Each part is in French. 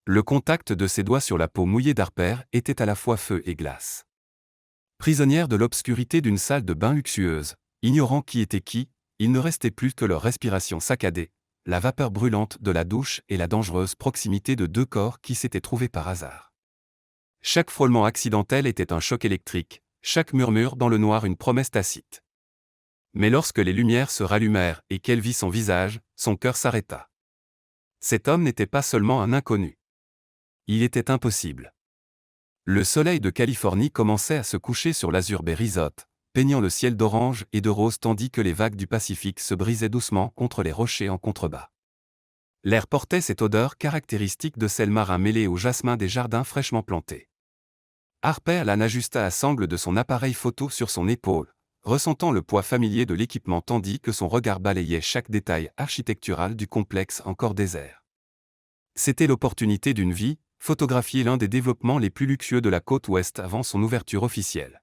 Le contact de ses doigts sur la peau mouillée d'Harper était à la fois feu et glace. Prisonnière de l'obscurité d'une salle de bain luxueuse, ignorant qui était qui, il ne restait plus que leur respiration saccadée, la vapeur brûlante de la douche et la dangereuse proximité de deux corps qui s'étaient trouvés par hasard. Chaque frôlement accidentel était un choc électrique, chaque murmure dans le noir une promesse tacite. Mais lorsque les lumières se rallumèrent et qu'elle vit son visage, son cœur s'arrêta. Cet homme n'était pas seulement un inconnu. Il était impossible. Le soleil de Californie commençait à se coucher sur l'azur baie Resort, peignant le ciel d'orange et de rose tandis que les vagues du Pacifique se brisaient doucement contre les rochers en contrebas. L'air portait cette odeur caractéristique de sel marin mêlée au jasmin des jardins fraîchement plantés. Harper ajusta à sangle de son appareil photo sur son épaule, ressentant le poids familier de l'équipement tandis que son regard balayait chaque détail architectural du complexe encore désert. C'était l'opportunité d'une vie, photographier l'un des développements les plus luxueux de la côte ouest avant son ouverture officielle.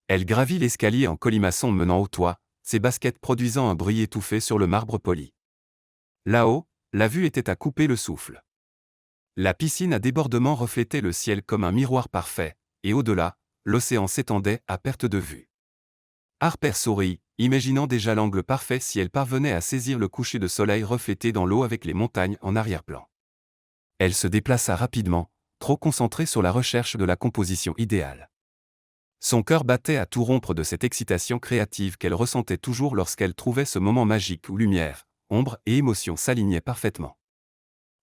Elle gravit l'escalier en colimaçon menant au toit, ses baskets produisant un bruit étouffé sur le marbre poli. Là-haut, la vue était à couper le souffle. La piscine à débordement reflétait le ciel comme un miroir parfait, et au-delà, l'océan s'étendait à perte de vue. Harper sourit, imaginant déjà l'angle parfait si elle parvenait à saisir le coucher de soleil reflété dans l'eau avec les montagnes en arrière-plan. Elle se déplaça rapidement, trop concentrée sur la recherche de la composition idéale. Son cœur battait à tout rompre de cette excitation créative qu'elle ressentait toujours lorsqu'elle trouvait ce moment magique où lumière, ombre et émotion s'alignaient parfaitement.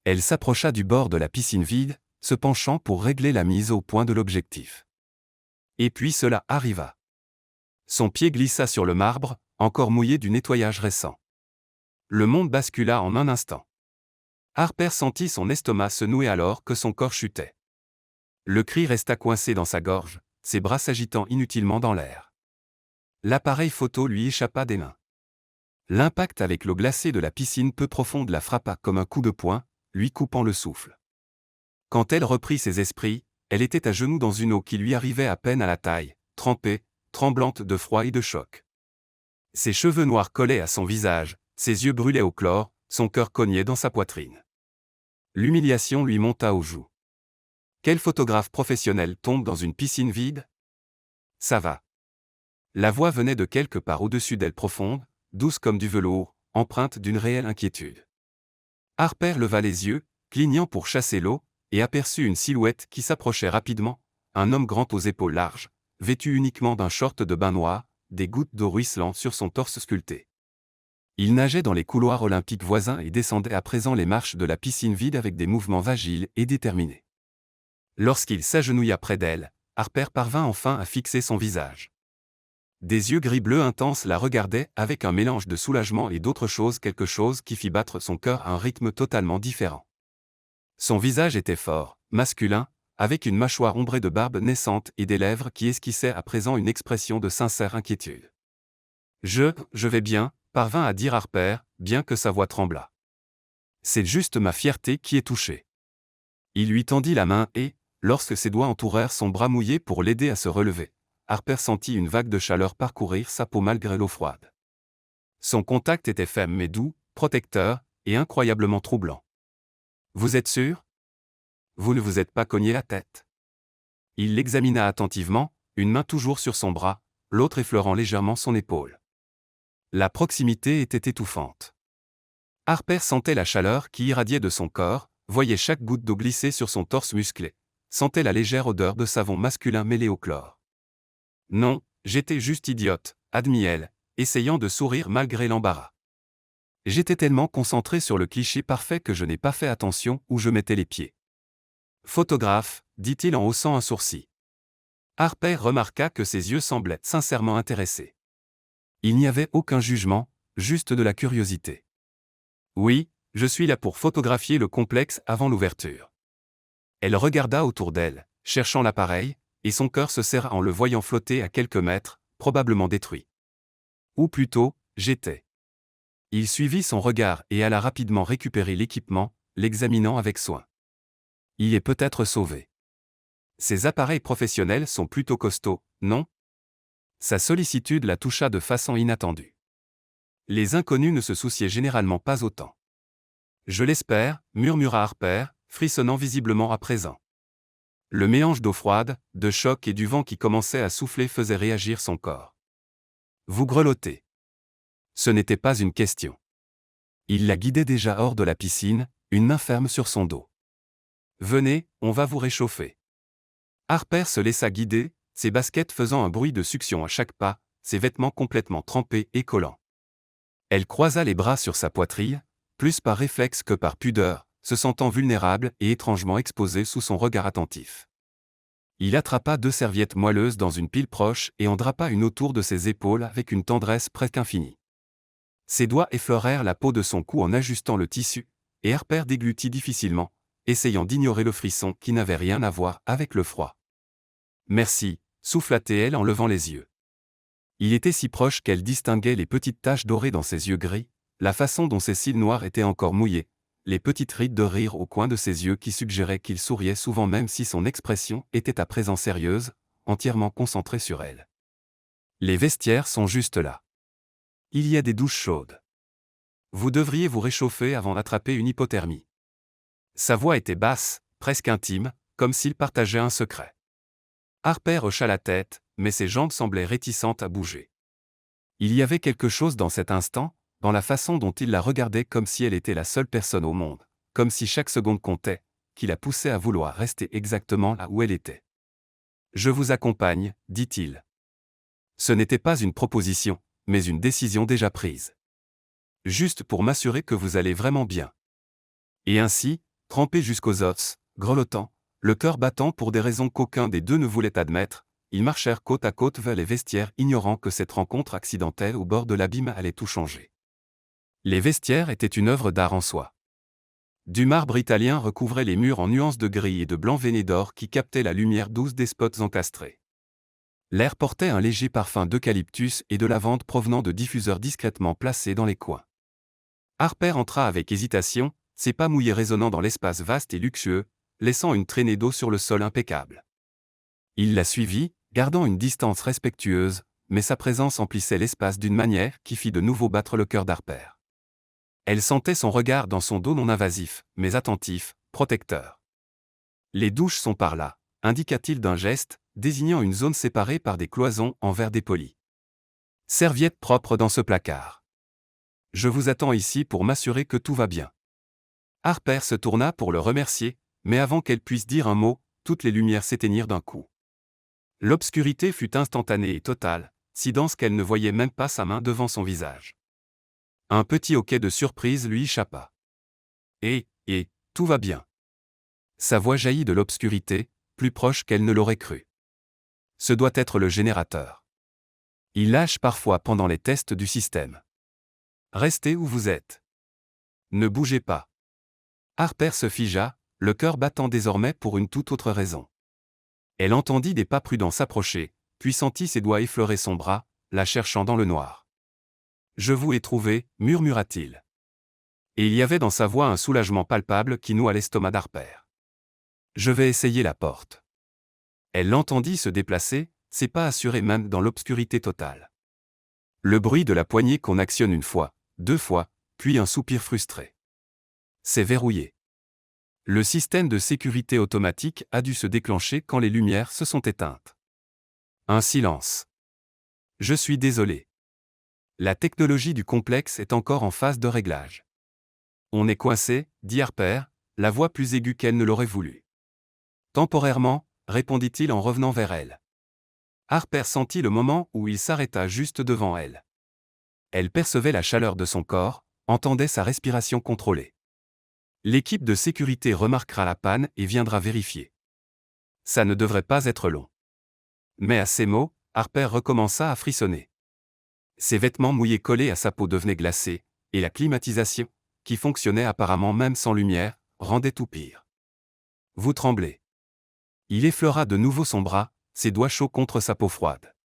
Elle s'approcha du bord de la piscine vide, se penchant pour régler la mise au point de l'objectif. Et puis cela arriva. Son pied glissa sur le marbre, encore mouillé du nettoyage récent. Le monde bascula en un instant. Harper sentit son estomac se nouer alors que son corps chutait. Le cri resta coincé dans sa gorge, ses bras s'agitant inutilement dans l'air. L'appareil photo lui échappa des mains. L'impact avec l'eau glacée de la piscine peu profonde la frappa comme un coup de poing, lui coupant le souffle. Quand elle reprit ses esprits, elle était à genoux dans une eau qui lui arrivait à peine à la taille, trempée, tremblante de froid et de choc. Ses cheveux noirs collaient à son visage, ses yeux brûlaient au chlore, son cœur cognait dans sa poitrine. L'humiliation lui monta aux joues. Quel photographe professionnel tombe dans une piscine vide? Ça va. La voix venait de quelque part au-dessus d'elle profonde, douce comme du velours, empreinte d'une réelle inquiétude. Harper leva les yeux, clignant pour chasser l'eau, et aperçut une silhouette qui s'approchait rapidement, un homme grand aux épaules larges, vêtu uniquement d'un short de bain noir, des gouttes d'eau ruisselant sur son torse sculpté. Il nageait dans les couloirs olympiques voisins et descendait à présent les marches de la piscine vide avec des mouvements agiles et déterminés. Lorsqu'il s'agenouilla près d'elle, Harper parvint enfin à fixer son visage. Des yeux gris-bleu intenses la regardaient avec un mélange de soulagement et d'autre chose, quelque chose qui fit battre son cœur à un rythme totalement différent. Son visage était fort, masculin, avec une mâchoire ombrée de barbe naissante et des lèvres qui esquissaient à présent une expression de sincère inquiétude. Je vais bien, parvint à dire Harper, bien que sa voix tremblât. C'est juste ma fierté qui est touchée. Il lui tendit la main et, lorsque ses doigts entourèrent son bras mouillé pour l'aider à se relever, Harper sentit une vague de chaleur parcourir sa peau malgré l'eau froide. Son contact était ferme mais doux, protecteur, et incroyablement troublant. Vous êtes sûr? Vous ne vous êtes pas cogné la tête? Il l'examina attentivement, une main toujours sur son bras, l'autre effleurant légèrement son épaule. La proximité était étouffante. Harper sentait la chaleur qui irradiait de son corps, voyait chaque goutte d'eau glisser sur son torse musclé, sentait la légère odeur de savon masculin mêlé au chlore. Non, j'étais juste idiote, admit-elle, essayant de sourire malgré l'embarras. J'étais tellement concentré sur le cliché parfait que je n'ai pas fait attention où je mettais les pieds. Photographe, dit-il en haussant un sourcil. Harper remarqua que ses yeux semblaient sincèrement intéressés. Il n'y avait aucun jugement, juste de la curiosité. Oui, je suis là pour photographier le complexe avant l'ouverture. Elle regarda autour d'elle, cherchant l'appareil, et son cœur se serra en le voyant flotter à quelques mètres, probablement détruit. Ou plutôt, j'étais. Il suivit son regard et alla rapidement récupérer l'équipement, l'examinant avec soin. Il est peut-être sauvé. Ces appareils professionnels sont plutôt costauds, non? Sa sollicitude la toucha de façon inattendue. Les inconnus ne se souciaient généralement pas autant. Je l'espère, murmura Harper, frissonnant visiblement à présent. Le mélange d'eau froide, de choc et du vent qui commençait à souffler faisait réagir son corps. Vous grelottez. Ce n'était pas une question. Il la guidait déjà hors de la piscine, une main ferme sur son dos. Venez, on va vous réchauffer. Harper se laissa guider, ses baskets faisant un bruit de succion à chaque pas, ses vêtements complètement trempés et collants. Elle croisa les bras sur sa poitrine, plus par réflexe que par pudeur, se sentant vulnérable et étrangement exposée sous son regard attentif. Il attrapa 2 serviettes moelleuses dans une pile proche et en drapa une autour de ses épaules avec une tendresse presque infinie. Ses doigts effleurèrent la peau de son cou en ajustant le tissu, et Harper déglutit difficilement, essayant d'ignorer le frisson qui n'avait rien à voir avec le froid. Merci, souffla-t-elle en levant les yeux. Il était si proche qu'elle distinguait les petites taches dorées dans ses yeux gris, la façon dont ses cils noirs étaient encore mouillés, les petites rides de rire au coin de ses yeux qui suggéraient qu'il souriait souvent même si son expression était à présent sérieuse, entièrement concentrée sur elle. Les vestiaires sont juste là. Il y a des douches chaudes. Vous devriez vous réchauffer avant d'attraper une hypothermie. Sa voix était basse, presque intime, comme s'il partageait un secret. Harper hocha la tête, mais ses jambes semblaient réticentes à bouger. Il y avait quelque chose dans cet instant, dans la façon dont il la regardait comme si elle était la seule personne au monde, comme si chaque seconde comptait, qui la poussait à vouloir rester exactement là où elle était. « Je vous accompagne, dit-il. Ce n'était pas une proposition, mais une décision déjà prise. Juste pour m'assurer que vous allez vraiment bien. » Et ainsi, trempé jusqu'aux os, grelottant, le cœur battant pour des raisons qu'aucun des deux ne voulait admettre, ils marchèrent côte à côte vers les vestiaires ignorant que cette rencontre accidentelle au bord de l'abîme allait tout changer. Les vestiaires étaient une œuvre d'art en soi. Du marbre italien recouvrait les murs en nuances de gris et de blanc veiné d'or qui captaient la lumière douce des spots encastrés. L'air portait un léger parfum d'eucalyptus et de lavande provenant de diffuseurs discrètement placés dans les coins. Harper entra avec hésitation, ses pas mouillés résonnant dans l'espace vaste et luxueux, laissant une traînée d'eau sur le sol impeccable. Il la suivit, gardant une distance respectueuse, mais sa présence emplissait l'espace d'une manière qui fit de nouveau battre le cœur d'Harper. Elle sentait son regard dans son dos non invasif, mais attentif, protecteur. Les douches sont par là, indiqua-t-il d'un geste, désignant une zone séparée par des cloisons en verre dépoli. Serviette propre dans ce placard. Je vous attends ici pour m'assurer que tout va bien. Harper se tourna pour le remercier, mais avant qu'elle puisse dire un mot, toutes les lumières s'éteignirent d'un coup. L'obscurité fut instantanée et totale, si dense qu'elle ne voyait même pas sa main devant son visage. Un petit hoquet de surprise lui échappa. Et, tout va bien. Sa voix jaillit de l'obscurité, plus proche qu'elle ne l'aurait cru. Ce doit être le générateur. Il lâche parfois pendant les tests du système. Restez où vous êtes. Ne bougez pas. Harper se figea, le cœur battant désormais pour une toute autre raison. Elle entendit des pas prudents s'approcher, puis sentit ses doigts effleurer son bras, la cherchant dans le noir. « Je vous ai trouvé, murmura-t-il. Et il y avait dans sa voix un soulagement palpable qui noua l'estomac d'Harper. Je vais essayer la porte. Elle l'entendit se déplacer, ses pas assurés même dans l'obscurité totale. Le bruit de la poignée qu'on actionne une fois, 2 fois, puis un soupir frustré. C'est verrouillé. Le système de sécurité automatique a dû se déclencher quand les lumières se sont éteintes. Un silence. Je suis désolé. La technologie du complexe est encore en phase de réglage. On est coincé, dit Harper, la voix plus aiguë qu'elle ne l'aurait voulu. Temporairement, répondit-il en revenant vers elle. Harper sentit le moment où il s'arrêta juste devant elle. Elle percevait la chaleur de son corps, entendait sa respiration contrôlée. L'équipe de sécurité remarquera la panne et viendra vérifier. Ça ne devrait pas être long. Mais à ces mots, Harper recommença à frissonner. Ses vêtements mouillés collés à sa peau devenaient glacés, et la climatisation, qui fonctionnait apparemment même sans lumière, rendait tout pire. Vous tremblez. Il effleura de nouveau son bras, ses doigts chauds contre sa peau froide.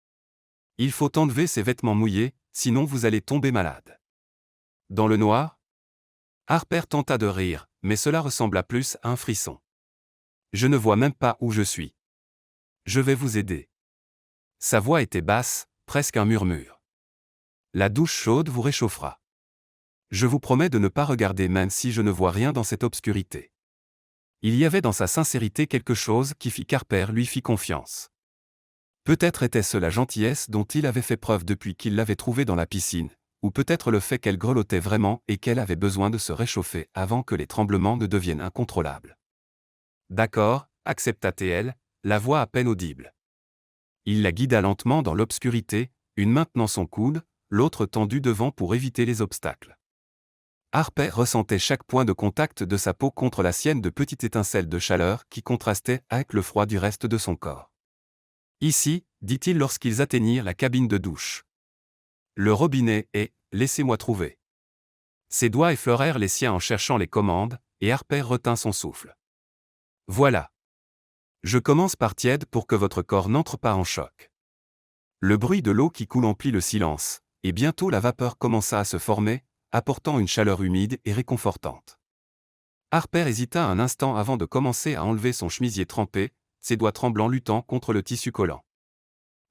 Il faut enlever ces vêtements mouillés, sinon vous allez tomber malade. Dans le noir? Harper tenta de rire, mais cela ressembla plus à un frisson. Je ne vois même pas où je suis. Je vais vous aider. Sa voix était basse, presque un murmure. La douche chaude vous réchauffera. Je vous promets de ne pas regarder même si je ne vois rien dans cette obscurité. Il y avait dans sa sincérité quelque chose qui fit qu'Harper lui fit confiance. Peut-être était-ce la gentillesse dont il avait fait preuve depuis qu'il l'avait trouvée dans la piscine, ou peut-être le fait qu'elle grelottait vraiment et qu'elle avait besoin de se réchauffer avant que les tremblements ne deviennent incontrôlables. D'accord, accepta-t-elle, la voix à peine audible. Il la guida lentement dans l'obscurité, une main tenant son coude, l'autre tendue devant pour éviter les obstacles. Harper ressentait chaque point de contact de sa peau contre la sienne, de petites étincelles de chaleur qui contrastaient avec le froid du reste de son corps. Ici, dit-il lorsqu'ils atteignirent la cabine de douche. Le robinet est, laissez-moi trouver. Ses doigts effleurèrent les siens en cherchant les commandes, et Harper retint son souffle. Voilà. Je commence par tiède pour que votre corps n'entre pas en choc. Le bruit de l'eau qui coule emplit le silence, et bientôt la vapeur commença à se former, apportant une chaleur humide et réconfortante. Harper hésita un instant avant de commencer à enlever son chemisier trempé, ses doigts tremblants luttant contre le tissu collant.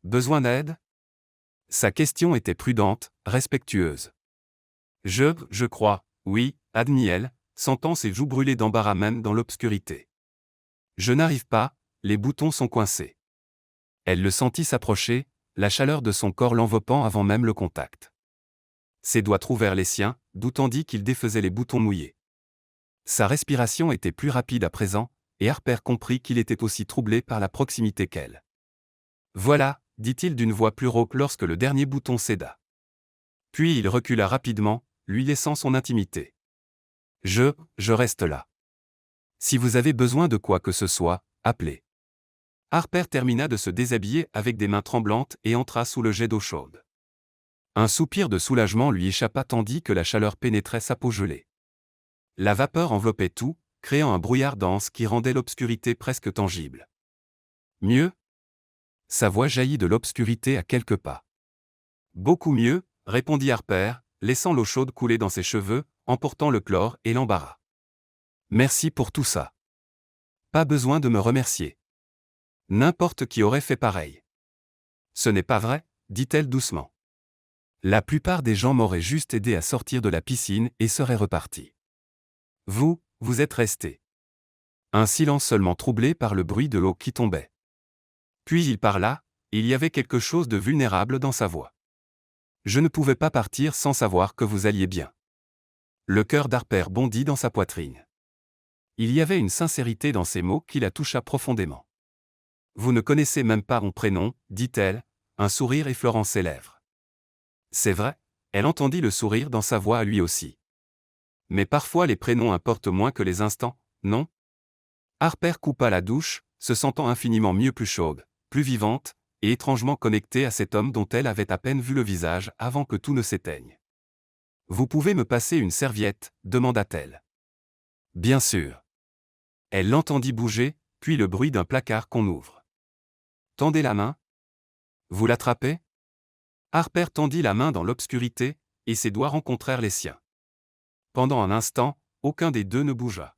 Besoin d'aide ? Sa question était prudente, respectueuse. Je crois, oui, admit-elle, sentant ses joues brûler d'embarras même dans l'obscurité. Je n'arrive pas, les boutons sont coincés. Elle le sentit s'approcher, la chaleur de son corps l'enveloppant avant même le contact. Ses doigts trouvèrent les siens, d'où tandis qu'il défaisait les boutons mouillés. Sa respiration était plus rapide à présent, et Harper comprit qu'il était aussi troublé par la proximité qu'elle. Voilà, dit-il d'une voix plus rauque lorsque le dernier bouton céda. Puis il recula rapidement, lui laissant son intimité. Je reste là. Si vous avez besoin de quoi que ce soit, appelez. Harper termina de se déshabiller avec des mains tremblantes et entra sous le jet d'eau chaude. Un soupir de soulagement lui échappa tandis que la chaleur pénétrait sa peau gelée. La vapeur enveloppait tout, créant un brouillard dense qui rendait l'obscurité presque tangible. Mieux ? Sa voix jaillit de l'obscurité à quelques pas. Beaucoup mieux, répondit Harper, laissant l'eau chaude couler dans ses cheveux, emportant le chlore et l'embarras. Merci pour tout ça. Pas besoin de me remercier. N'importe qui aurait fait pareil. Ce n'est pas vrai, dit-elle doucement. La plupart des gens m'auraient juste aidé à sortir de la piscine et seraient repartis. Vous êtes resté. Un silence seulement troublé par le bruit de l'eau qui tombait. Puis il parla, il y avait quelque chose de vulnérable dans sa voix. Je ne pouvais pas partir sans savoir que vous alliez bien. Le cœur d'Harper bondit dans sa poitrine. Il y avait une sincérité dans ces mots qui la toucha profondément. Vous ne connaissez même pas mon prénom, dit-elle, un sourire effleurant ses lèvres. C'est vrai, elle entendit le sourire dans sa voix à lui aussi. Mais parfois les prénoms importent moins que les instants, non ? Harper coupa la douche, se sentant infiniment mieux, plus chaude, plus vivante, et étrangement connectée à cet homme dont elle avait à peine vu le visage avant que tout ne s'éteigne. Vous pouvez me passer une serviette, demanda-t-elle. Bien sûr. Elle l'entendit bouger, puis le bruit d'un placard qu'on ouvre. Tendez la main. Vous l'attrapez ? Harper tendit la main dans l'obscurité, et ses doigts rencontrèrent les siens. Pendant un instant, aucun des deux ne bougea.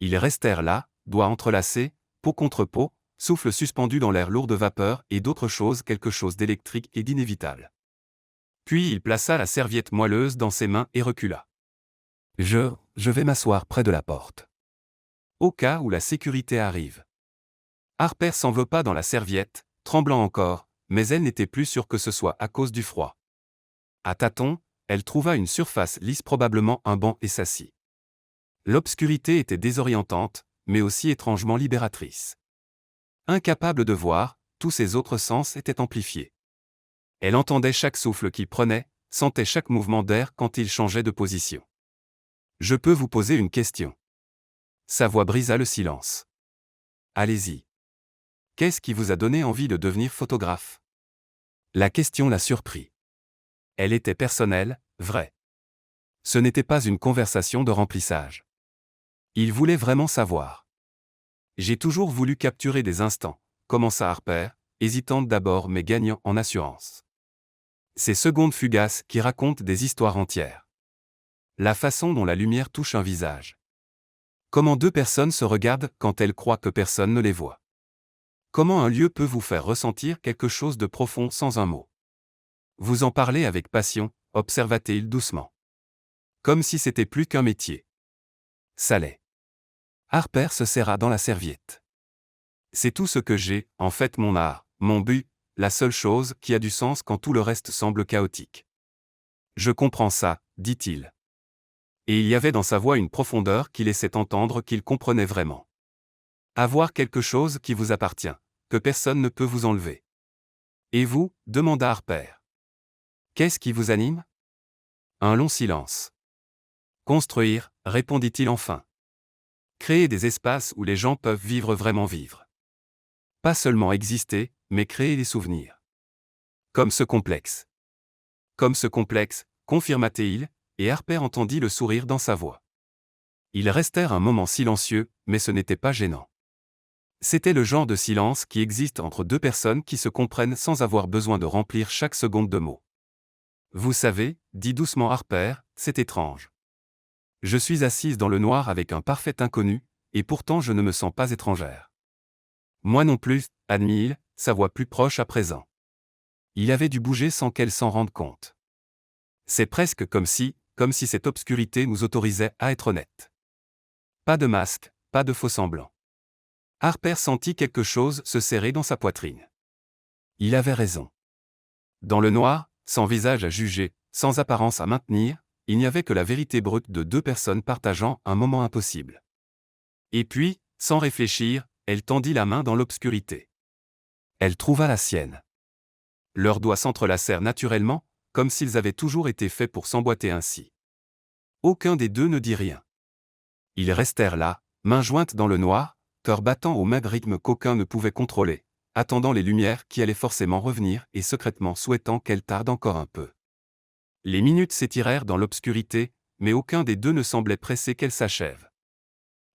Ils restèrent là, doigts entrelacés, peau contre peau, souffle suspendu dans l'air lourd de vapeur et d'autre chose, quelque chose d'électrique et d'inévitable. Puis il plaça la serviette moelleuse dans ses mains et recula. Je vais m'asseoir près de la porte. Au cas où la sécurité arrive. Harper s'enveloppa dans la serviette, tremblant encore, mais elle n'était plus sûre que ce soit à cause du froid. À tâtons, elle trouva une surface lisse, probablement un banc, et s'assit. L'obscurité était désorientante, mais aussi étrangement libératrice. Incapable de voir, tous ses autres sens étaient amplifiés. Elle entendait chaque souffle qu'il prenait, sentait chaque mouvement d'air quand il changeait de position. Je peux vous poser une question. Sa voix brisa le silence. Allez-y. Qu'est-ce qui vous a donné envie de devenir photographe ? La question la surprit. Elle était personnelle, vraie. Ce n'était pas une conversation de remplissage. Il voulait vraiment savoir. J'ai toujours voulu capturer des instants, commença Harper, hésitante d'abord mais gagnant en assurance. Ces secondes fugaces qui racontent des histoires entières. La façon dont la lumière touche un visage. Comment deux personnes se regardent quand elles croient que personne ne les voit. Comment un lieu peut vous faire ressentir quelque chose de profond sans un mot. Vous en parlez avec passion, observa-t-il doucement. Comme si c'était plus qu'un métier. Ça l'est. Harper se serra dans la serviette. C'est tout ce que j'ai, en fait mon art, mon but, la seule chose qui a du sens quand tout le reste semble chaotique. Je comprends ça, dit-il. Et il y avait dans sa voix une profondeur qui laissait entendre qu'il comprenait vraiment. Avoir quelque chose qui vous appartient, que personne ne peut vous enlever. Et vous, demanda Harper. Qu'est-ce qui vous anime? Un long silence. Construire, répondit-il enfin. Créer des espaces où les gens peuvent vraiment vivre. Pas seulement exister, mais créer des souvenirs. Comme ce complexe. Comme ce complexe, confirma-t-il, et Harper entendit le sourire dans sa voix. Ils restèrent un moment silencieux, mais ce n'était pas gênant. C'était le genre de silence qui existe entre deux personnes qui se comprennent sans avoir besoin de remplir chaque seconde de mots. Vous savez, dit doucement Harper, c'est étrange. Je suis assise dans le noir avec un parfait inconnu, et pourtant je ne me sens pas étrangère. Moi non plus, admit-il, sa voix plus proche à présent. Il avait dû bouger sans qu'elle s'en rende compte. C'est presque comme si cette obscurité nous autorisait à être honnêtes. Pas de masque, pas de faux-semblants. Harper sentit quelque chose se serrer dans sa poitrine. Il avait raison. Dans le noir, sans visage à juger, sans apparence à maintenir, il n'y avait que la vérité brute de deux personnes partageant un moment impossible. Et puis, sans réfléchir, elle tendit la main dans l'obscurité. Elle trouva la sienne. Leurs doigts s'entrelacèrent naturellement, comme s'ils avaient toujours été faits pour s'emboîter ainsi. Aucun des deux ne dit rien. Ils restèrent là, mains jointes dans le noir, cœur battant au même rythme qu'aucun ne pouvait contrôler, attendant les lumières qui allaient forcément revenir et secrètement souhaitant qu'elles tardent encore un peu. Les minutes s'étirèrent dans l'obscurité, mais aucun des deux ne semblait pressé qu'elle s'achève.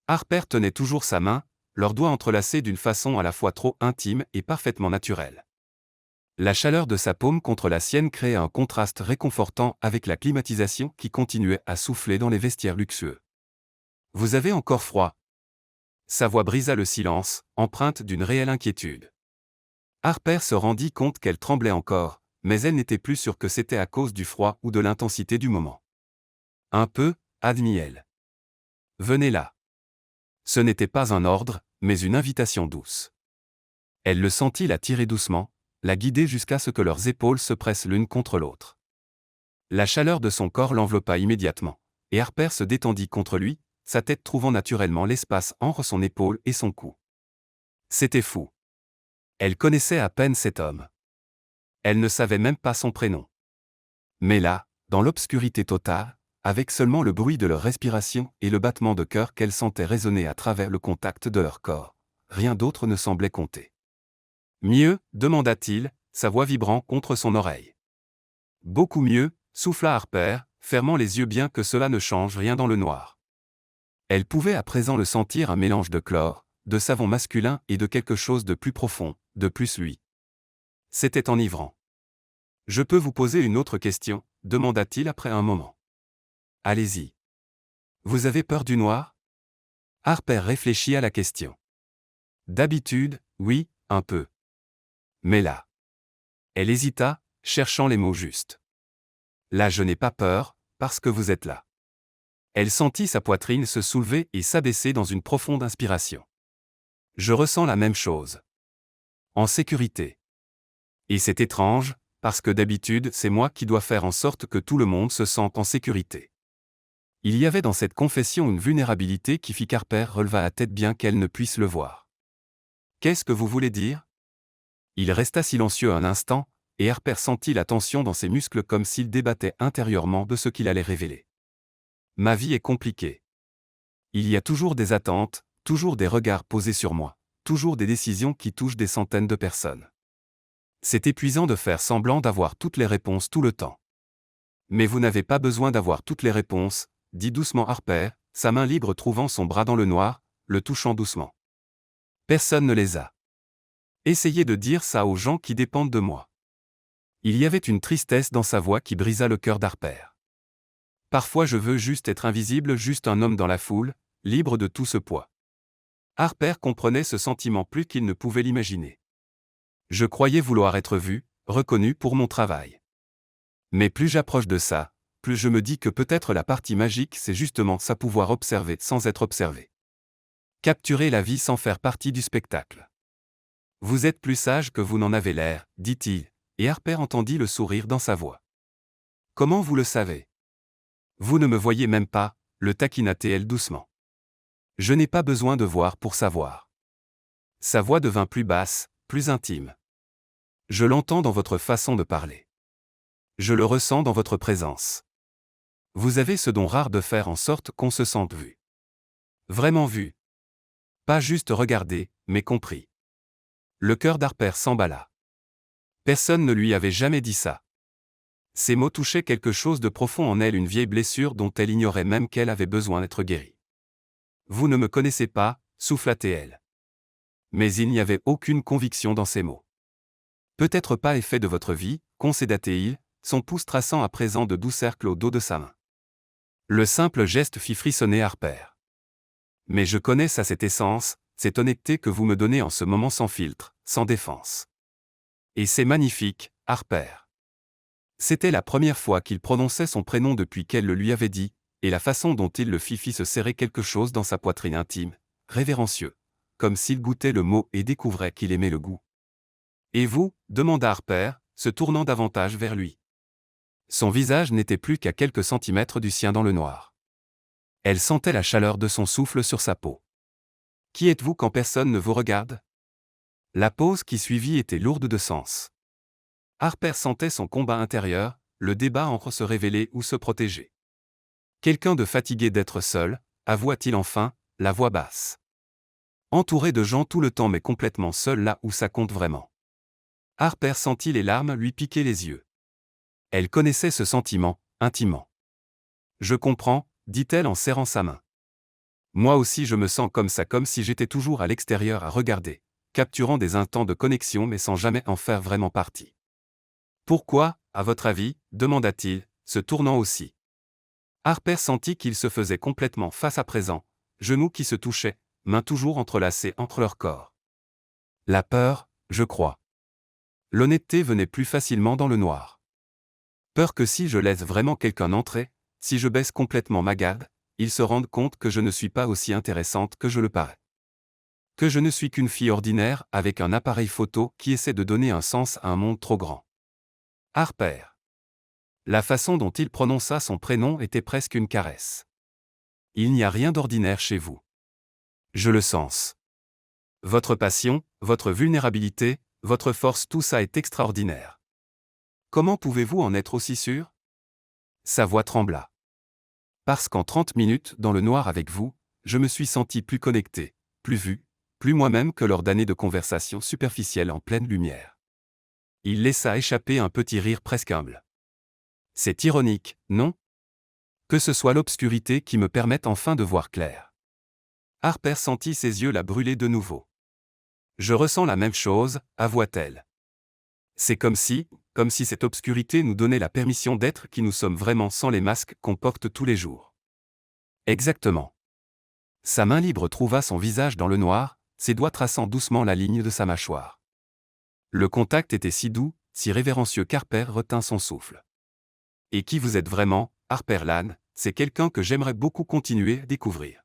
Harper tenait toujours sa main, leurs doigts entrelacés d'une façon à la fois trop intime et parfaitement naturelle. La chaleur de sa paume contre la sienne créait un contraste réconfortant avec la climatisation qui continuait à souffler dans les vestiaires luxueux. « Vous avez encore froid ?» Sa voix brisa le silence, empreinte d'une réelle inquiétude. Harper se rendit compte qu'elle tremblait encore, mais elle n'était plus sûre que c'était à cause du froid ou de l'intensité du moment. Un peu, admit-elle. Venez là. Ce n'était pas un ordre, mais une invitation douce. Elle le sentit la tirer doucement, la guider jusqu'à ce que leurs épaules se pressent l'une contre l'autre. La chaleur de son corps l'enveloppa immédiatement, et Harper se détendit contre lui, sa tête trouvant naturellement l'espace entre son épaule et son cou. C'était fou. Elle connaissait à peine cet homme. Elle ne savait même pas son prénom. Mais là, dans l'obscurité totale, avec seulement le bruit de leur respiration et le battement de cœur qu'elle sentait résonner à travers le contact de leur corps, rien d'autre ne semblait compter. Mieux, demanda-t-il, sa voix vibrant contre son oreille. Beaucoup mieux, souffla Harper, fermant les yeux bien que cela ne change rien dans le noir. Elle pouvait à présent le sentir un mélange de chlore, de savon masculin et de quelque chose de plus profond, de plus lui. C'était enivrant. « Je peux vous poser une autre question ?» demanda-t-il après un moment. « Allez-y. Vous avez peur du noir ?» Harper réfléchit à la question. « D'habitude, oui, un peu. Mais là. » Elle hésita, cherchant les mots justes. « Là je n'ai pas peur, parce que vous êtes là. » Elle sentit sa poitrine se soulever et s'abaisser dans une profonde inspiration. « Je ressens la même chose. En sécurité. Et c'est étrange, parce que d'habitude c'est moi qui dois faire en sorte que tout le monde se sente en sécurité. » Il y avait dans cette confession une vulnérabilité qui fit qu'Harper releva la tête bien qu'elle ne puisse le voir. « Qu'est-ce que vous voulez dire ?» Il resta silencieux un instant, et Harper sentit la tension dans ses muscles comme s'il débattait intérieurement de ce qu'il allait révéler. « Ma vie est compliquée. Il y a toujours des attentes, toujours des regards posés sur moi, toujours des décisions qui touchent des centaines de personnes. C'est épuisant de faire semblant d'avoir toutes les réponses tout le temps. Mais vous n'avez pas besoin d'avoir toutes les réponses, dit doucement Harper, sa main libre trouvant son bras dans le noir, le touchant doucement. Personne ne les a. Essayez de dire ça aux gens qui dépendent de moi. Il y avait une tristesse dans sa voix qui brisa le cœur d'Harper. Parfois je veux juste être invisible, juste un homme dans la foule, libre de tout ce poids. Harper comprenait ce sentiment plus qu'il ne pouvait l'imaginer. Je croyais vouloir être vu, reconnu pour mon travail. Mais plus j'approche de ça, plus je me dis que peut-être la partie magique c'est justement ça, pouvoir observer sans être observé. Capturez la vie sans faire partie du spectacle. Vous êtes plus sage que vous n'en avez l'air, dit-il, et Harper entendit le sourire dans sa voix. Comment vous le savez? Vous ne me voyez même pas, le taquina-t-elle doucement. Je n'ai pas besoin de voir pour savoir. Sa voix devint plus basse, plus intime. Je l'entends dans votre façon de parler. Je le ressens dans votre présence. Vous avez ce don rare de faire en sorte qu'on se sente vu. Vraiment vu. Pas juste regardé, mais compris. Le cœur d'Harper s'emballa. Personne ne lui avait jamais dit ça. Ces mots touchaient quelque chose de profond en elle, une vieille blessure dont elle ignorait même qu'elle avait besoin d'être guérie. Vous ne me connaissez pas, souffla-t-elle. Mais il n'y avait aucune conviction dans ces mots. Peut-être pas effet de votre vie, concéda-t-il, son pouce traçant à présent de doux cercles au dos de sa main. Le simple geste fit frissonner Harper. Mais je connais cette essence, cette honnêteté que vous me donnez en ce moment sans filtre, sans défense. Et c'est magnifique, Harper. C'était la première fois qu'il prononçait son prénom depuis qu'elle le lui avait dit, et la façon dont il le fit se serrer quelque chose dans sa poitrine intime, révérencieux, comme s'il goûtait le mot et découvrait qu'il aimait le goût. Et vous, demanda Harper, se tournant davantage vers lui. Son visage n'était plus qu'à quelques centimètres du sien dans le noir. Elle sentait la chaleur de son souffle sur sa peau. Qui êtes-vous quand personne ne vous regarde? La pause qui suivit était lourde de sens. Harper sentait son combat intérieur, le débat entre se révéler ou se protéger. Quelqu'un de fatigué d'être seul, avoua-t-il enfin, la voix basse. Entouré de gens tout le temps mais complètement seul là où ça compte vraiment. Harper sentit les larmes lui piquer les yeux. Elle connaissait ce sentiment, intimement. Je comprends, dit-elle en serrant sa main. Moi aussi je me sens comme ça, comme si j'étais toujours à l'extérieur à regarder, capturant des instants de connexion mais sans jamais en faire vraiment partie. Pourquoi, à votre avis, demanda-t-il, se tournant aussi. Harper sentit qu'ils se faisaient complètement face à présent, genoux qui se touchaient, mains toujours entrelacées entre leurs corps. La peur, je crois. L'honnêteté venait plus facilement dans le noir. Peur que si je laisse vraiment quelqu'un entrer, si je baisse complètement ma garde, il se rende compte que je ne suis pas aussi intéressante que je le parais. Que je ne suis qu'une fille ordinaire avec un appareil photo qui essaie de donner un sens à un monde trop grand. Harper. La façon dont il prononça son prénom était presque une caresse. Il n'y a rien d'ordinaire chez vous. Je le sens. Votre passion, votre vulnérabilité, votre force, tout ça est extraordinaire. Comment pouvez-vous en être aussi sûr? Sa voix trembla. Parce qu'en 30 minutes dans le noir avec vous, je me suis senti plus connecté, plus vu, plus moi-même que lors d'années de conversation superficielle en pleine lumière. Il laissa échapper un petit rire presque humble. C'est ironique, non? Que ce soit l'obscurité qui me permette enfin de voir clair. Harper sentit ses yeux la brûler de nouveau. Je ressens la même chose, avoua-t-elle. C'est comme si cette obscurité nous donnait la permission d'être qui nous sommes vraiment sans les masques qu'on porte tous les jours. Exactement. Sa main libre trouva son visage dans le noir, ses doigts traçant doucement la ligne de sa mâchoire. Le contact était si doux, si révérencieux qu'Harper retint son souffle. Et qui vous êtes vraiment, Harper Lane, c'est quelqu'un que j'aimerais beaucoup continuer à découvrir.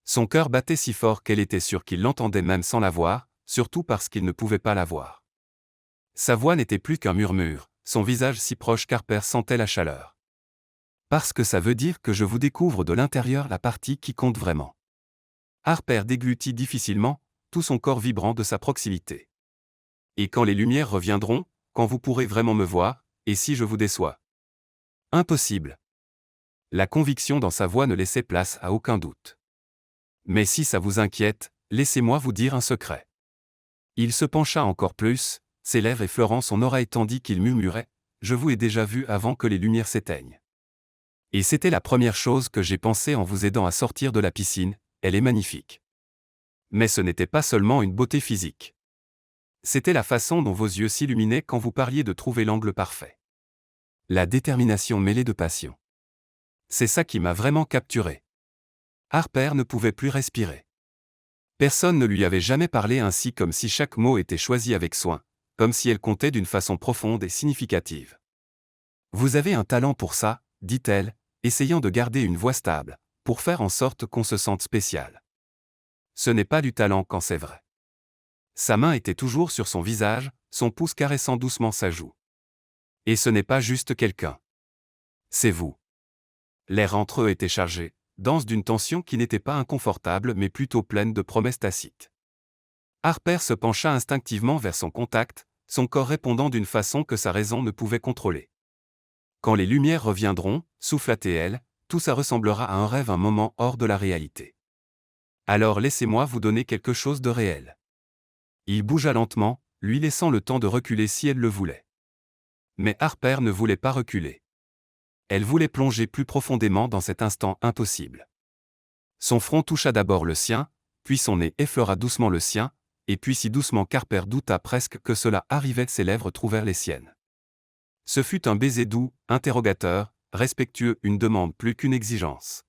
Son cœur battait si fort qu'elle était sûre qu'il l'entendait même sans la voir, surtout parce qu'il ne pouvait pas la voir. Sa voix n'était plus qu'un murmure, son visage si proche qu'Harper sentait la chaleur. Parce que ça veut dire que je vous découvre de l'intérieur la partie qui compte vraiment. Harper déglutit difficilement, tout son corps vibrant de sa proximité. Et quand les lumières reviendront, quand vous pourrez vraiment me voir, et si je vous déçois? Impossible. La conviction dans sa voix ne laissait place à aucun doute. Mais si ça vous inquiète, laissez-moi vous dire un secret. Il se pencha encore plus, ses lèvres effleurant son oreille tandis qu'il murmurait « Je vous ai déjà vu avant que les lumières s'éteignent. Et c'était la première chose que j'ai pensé en vous aidant à sortir de la piscine, elle est magnifique. Mais ce n'était pas seulement une beauté physique. C'était la façon dont vos yeux s'illuminaient quand vous parliez de trouver l'angle parfait. La détermination mêlée de passion. C'est ça qui m'a vraiment capturé. » Harper ne pouvait plus respirer. Personne ne lui avait jamais parlé ainsi, comme si chaque mot était choisi avec soin, comme si elle comptait d'une façon profonde et significative. Vous avez un talent pour ça, dit-elle, essayant de garder une voix stable, pour faire en sorte qu'on se sente spécial. Ce n'est pas du talent quand c'est vrai. Sa main était toujours sur son visage, son pouce caressant doucement sa joue. Et ce n'est pas juste quelqu'un. C'est vous. L'air entre eux était chargé, dense d'une tension qui n'était pas inconfortable mais plutôt pleine de promesses tacites. Harper se pencha instinctivement vers son contact, son corps répondant d'une façon que sa raison ne pouvait contrôler. Quand les lumières reviendront, souffla-t-elle, tout ça ressemblera à un rêve un moment hors de la réalité. Alors laissez-moi vous donner quelque chose de réel. Il bougea lentement, lui laissant le temps de reculer si elle le voulait. Mais Harper ne voulait pas reculer. Elle voulait plonger plus profondément dans cet instant impossible. Son front toucha d'abord le sien, puis son nez effleura doucement le sien, et puis si doucement qu'Harper douta presque que cela arrivait, ses lèvres trouvèrent les siennes. Ce fut un baiser doux, interrogateur, respectueux, une demande plus qu'une exigence.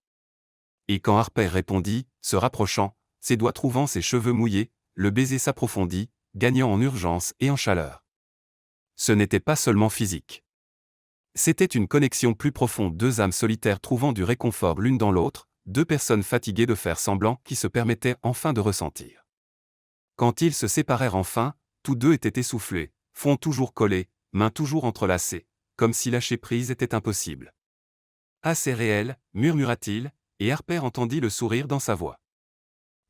Et quand Harper répondit, se rapprochant, ses doigts trouvant ses cheveux mouillés, le baiser s'approfondit, gagnant en urgence et en chaleur. Ce n'était pas seulement physique. C'était une connexion plus profonde, deux âmes solitaires trouvant du réconfort l'une dans l'autre, deux personnes fatiguées de faire semblant qui se permettaient enfin de ressentir. Quand ils se séparèrent enfin, tous deux étaient essoufflés, front toujours collé, mains toujours entrelacées, comme si lâcher prise était impossible. « Assez réel, murmura-t-il, et Harper entendit le sourire dans sa voix.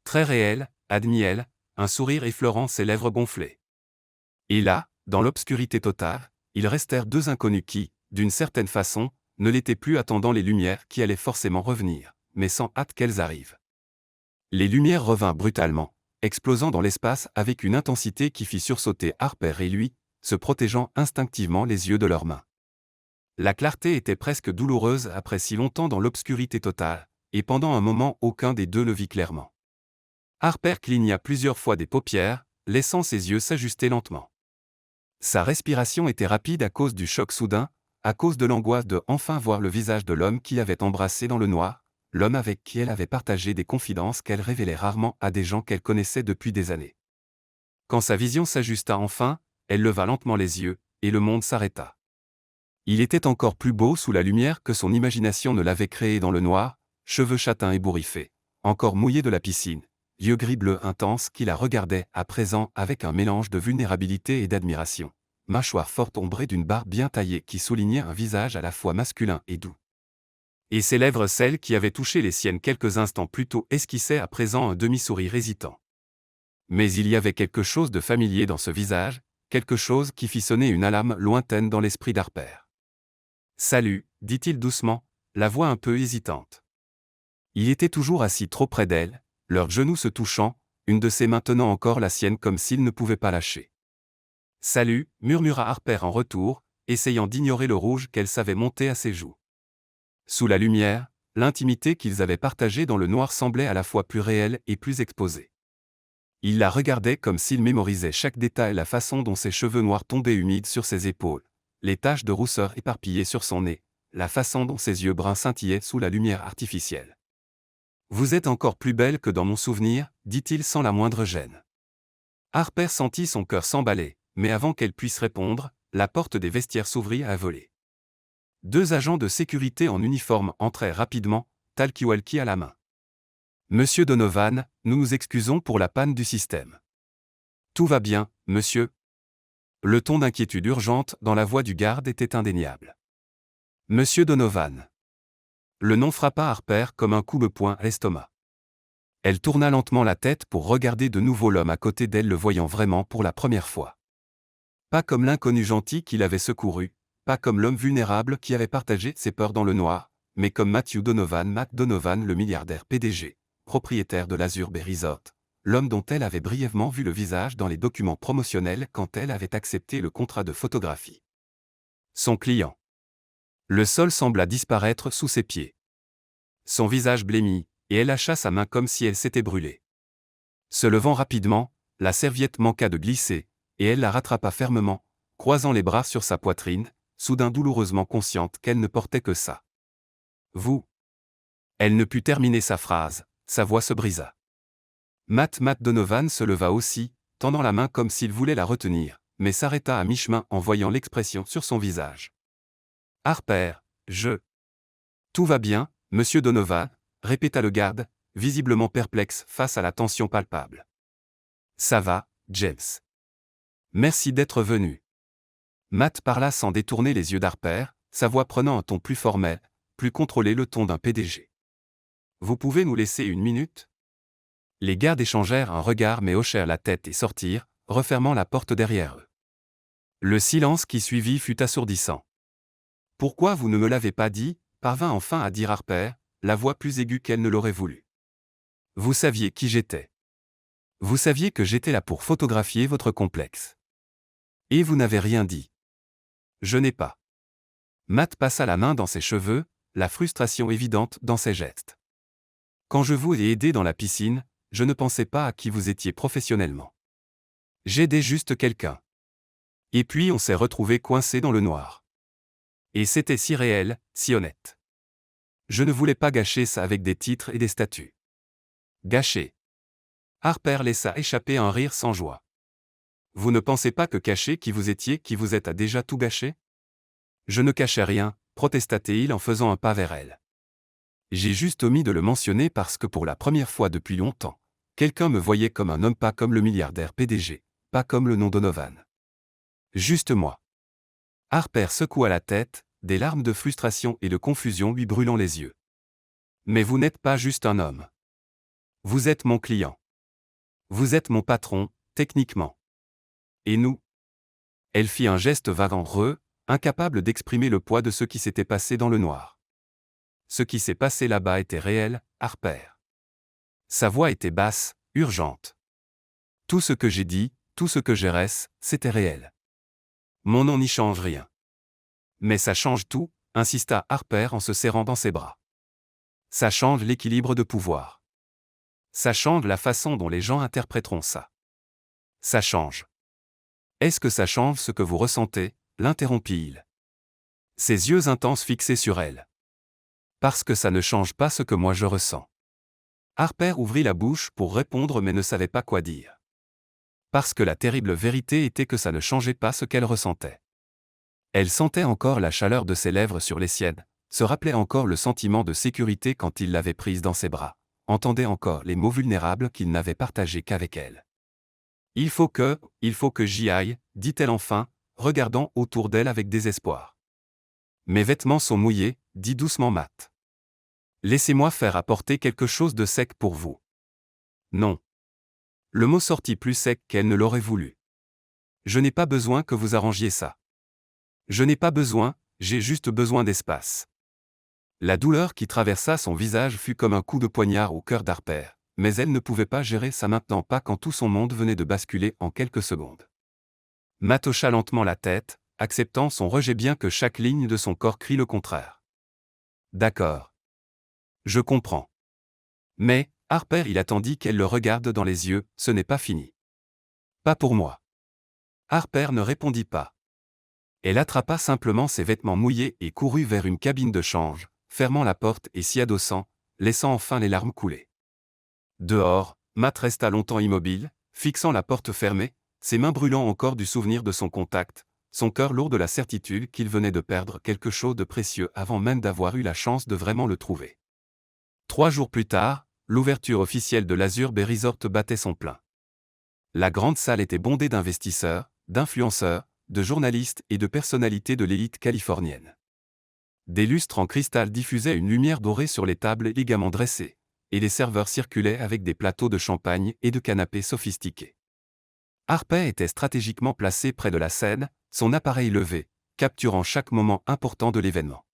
Très réel, admit-elle, un sourire effleurant ses lèvres gonflées. Et là, dans l'obscurité totale, ils restèrent deux inconnus qui, d'une certaine façon, ne l'étaient plus attendant les lumières qui allaient forcément revenir, mais sans hâte qu'elles arrivent. Les lumières revinrent brutalement, explosant dans l'espace avec une intensité qui fit sursauter Harper et lui, se protégeant instinctivement les yeux de leurs mains. La clarté était presque douloureuse après si longtemps dans l'obscurité totale, et pendant un moment aucun des deux le vit clairement. Harper cligna plusieurs fois des paupières, laissant ses yeux s'ajuster lentement. Sa respiration était rapide à cause du choc soudain, à cause de l'angoisse de enfin voir le visage de l'homme qui l'avait embrassé dans le noir, l'homme avec qui elle avait partagé des confidences qu'elle révélait rarement à des gens qu'elle connaissait depuis des années. Quand sa vision s'ajusta enfin, elle leva lentement les yeux, et le monde s'arrêta. Il était encore plus beau sous la lumière que son imagination ne l'avait créé dans le noir, cheveux châtains ébouriffés, encore mouillés de la piscine, yeux gris-bleu intenses qui la regardaient à présent avec un mélange de vulnérabilité et d'admiration, mâchoire forte ombrée d'une barbe bien taillée qui soulignait un visage à la fois masculin et doux. Et ses lèvres, celles qui avaient touché les siennes quelques instants plus tôt, esquissaient à présent un demi-sourire hésitant. Mais il y avait quelque chose de familier dans ce visage, quelque chose qui fit sonner une alarme lointaine dans l'esprit d'Harper. « Salut », dit-il doucement, la voix un peu hésitante. Il était toujours assis trop près d'elle, leurs genoux se touchant, une de ses mains tenant encore la sienne comme s'il ne pouvait pas lâcher. « Salut », murmura Harper en retour, essayant d'ignorer le rouge qu'elle savait monter à ses joues. Sous la lumière, l'intimité qu'ils avaient partagée dans le noir semblait à la fois plus réelle et plus exposée. Il la regardait comme s'il mémorisait chaque détail, la façon dont ses cheveux noirs tombaient humides sur ses épaules, les taches de rousseur éparpillées sur son nez, la façon dont ses yeux bruns scintillaient sous la lumière artificielle. « Vous êtes encore plus belle que dans mon souvenir, dit-il sans la moindre gêne. Harper sentit son cœur s'emballer, mais avant qu'elle puisse répondre, la porte des vestiaires s'ouvrit à voler. Deux agents de sécurité en uniforme entrèrent rapidement, talkie-walkie à la main. « Monsieur Donovan, nous nous excusons pour la panne du système. »« Tout va bien, monsieur ?» Le ton d'inquiétude urgente dans la voix du garde était indéniable. « Monsieur Donovan. » Le nom frappa Harper comme un coup de poing à l'estomac. Elle tourna lentement la tête pour regarder de nouveau l'homme à côté d'elle, le voyant vraiment pour la première fois. Pas comme l'inconnu gentil qui l'avait secouru, pas comme l'homme vulnérable qui avait partagé ses peurs dans le noir, mais comme Matthew Donovan, Matt Donovan, le milliardaire PDG, propriétaire de l'Azure Bay Resort, l'homme dont elle avait brièvement vu le visage dans les documents promotionnels quand elle avait accepté le contrat de photographie. Son client. Le sol sembla disparaître sous ses pieds. Son visage blêmit, et elle lâcha sa main comme si elle s'était brûlée. Se levant rapidement, la serviette manqua de glisser, et elle la rattrapa fermement, croisant les bras sur sa poitrine, soudain douloureusement consciente qu'elle ne portait que ça. « Vous » Elle ne put terminer sa phrase, sa voix se brisa. Matt Donovan se leva aussi, tendant la main comme s'il voulait la retenir, mais s'arrêta à mi-chemin en voyant l'expression sur son visage. « Harper, je... » « Tout va bien, monsieur Donovan », répéta le garde, visiblement perplexe face à la tension palpable. Ça va, James. Merci d'être venu. Matt parla sans détourner les yeux d'Harper, sa voix prenant un ton plus formel, plus contrôlé, le ton d'un PDG. Vous pouvez nous laisser une minute? Les gardes échangèrent un regard mais hochèrent la tête et sortirent, refermant la porte derrière eux. Le silence qui suivit fut assourdissant. Pourquoi vous ne me l'avez pas dit? Parvint enfin à dire Harper, la voix plus aiguë qu'elle ne l'aurait voulu. Vous saviez qui j'étais. Vous saviez que j'étais là pour photographier votre complexe. Et vous n'avez rien dit. Je n'ai pas. Matt passa la main dans ses cheveux, la frustration évidente dans ses gestes. Quand je vous ai aidé dans la piscine, je ne pensais pas à qui vous étiez professionnellement. J'aidais juste quelqu'un. Et puis on s'est retrouvés coincés dans le noir. Et c'était si réel, si honnête. Je ne voulais pas gâcher ça avec des titres et des statuts. Gâcher. Harper laissa échapper un rire sans joie. Vous ne pensez pas que cacher qui vous êtes a déjà tout gâché? Je ne cachais rien, protesta-t-il en faisant un pas vers elle. J'ai juste omis de le mentionner parce que pour la première fois depuis longtemps, quelqu'un me voyait comme un homme, pas comme le milliardaire PDG, pas comme le nom Donovan. Juste moi. Harper secoua la tête, des larmes de frustration et de confusion lui brûlant les yeux. Mais vous n'êtes pas juste un homme. Vous êtes mon client. Vous êtes mon patron, techniquement. Et nous? Elle fit un geste vague, incapable d'exprimer le poids de ce qui s'était passé dans le noir. Ce qui s'est passé là-bas était réel, Harper. Sa voix était basse, urgente. Tout ce que j'ai dit, tout ce que j'ai reste, c'était réel. Mon nom n'y change rien. Mais ça change tout, insista Harper en se serrant dans ses bras. Ça change l'équilibre de pouvoir. Ça change la façon dont les gens interpréteront ça. Ça change. Est-ce que ça change ce que vous ressentez? L'interrompit-il. Ses yeux intenses fixés sur elle. Parce que ça ne change pas ce que moi je ressens. Harper ouvrit la bouche pour répondre mais ne savait pas quoi dire. Parce que la terrible vérité était que ça ne changeait pas ce qu'elle ressentait. Elle sentait encore la chaleur de ses lèvres sur les siennes, se rappelait encore le sentiment de sécurité quand il l'avait prise dans ses bras, entendait encore les mots vulnérables qu'il n'avait partagés qu'avec elle. Il faut que j'y aille, dit-elle enfin, regardant autour d'elle avec désespoir. Mes vêtements sont mouillés, dit doucement Matt. Laissez-moi faire apporter quelque chose de sec pour vous. Non. Le mot sortit plus sec qu'elle ne l'aurait voulu. Je n'ai pas besoin que vous arrangiez ça. Je n'ai pas besoin, j'ai juste besoin d'espace. La douleur qui traversa son visage fut comme un coup de poignard au cœur d'Harper, mais elle ne pouvait pas gérer ça maintenant, pas quand tout son monde venait de basculer en quelques secondes. Matt hocha lentement la tête, acceptant son rejet bien que chaque ligne de son corps crie le contraire. D'accord. Je comprends. Mais, Harper, il attendit qu'elle le regarde dans les yeux, ce n'est pas fini. Pas pour moi. Harper ne répondit pas. Elle attrapa simplement ses vêtements mouillés et courut vers une cabine de change, fermant la porte et s'y adossant, laissant enfin les larmes couler. Dehors, Matt resta longtemps immobile, fixant la porte fermée, ses mains brûlant encore du souvenir de son contact, son cœur lourd de la certitude qu'il venait de perdre quelque chose de précieux avant même d'avoir eu la chance de vraiment le trouver. 3 jours plus tard, l'ouverture officielle de l'Azur Bay Resort battait son plein. La grande salle était bondée d'investisseurs, d'influenceurs, de journalistes et de personnalités de l'élite californienne. Des lustres en cristal diffusaient une lumière dorée sur les tables élégamment dressées, et les serveurs circulaient avec des plateaux de champagne et de canapés sophistiqués. Harper était stratégiquement placé près de la scène, son appareil levé, capturant chaque moment important de l'événement.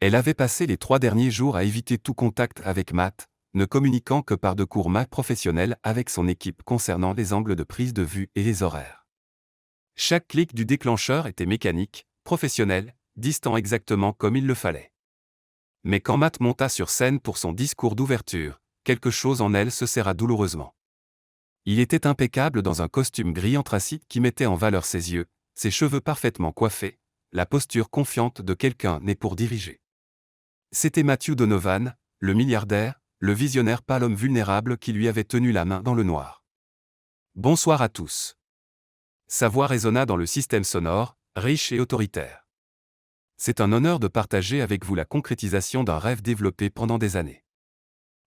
Elle avait passé les 3 derniers jours à éviter tout contact avec Matt, ne communiquant que par de courts mails professionnels avec son équipe concernant les angles de prise de vue et les horaires. Chaque clic du déclencheur était mécanique, professionnel, distant exactement comme il le fallait. Mais quand Matt monta sur scène pour son discours d'ouverture, quelque chose en elle se serra douloureusement. Il était impeccable dans un costume gris anthracite qui mettait en valeur ses yeux, ses cheveux parfaitement coiffés, la posture confiante de quelqu'un né pour diriger. C'était Matthew Donovan, le milliardaire, le visionnaire, pas l'homme vulnérable qui lui avait tenu la main dans le noir. Bonsoir à tous. Sa voix résonna dans le système sonore, riche et autoritaire. C'est un honneur de partager avec vous la concrétisation d'un rêve développé pendant des années.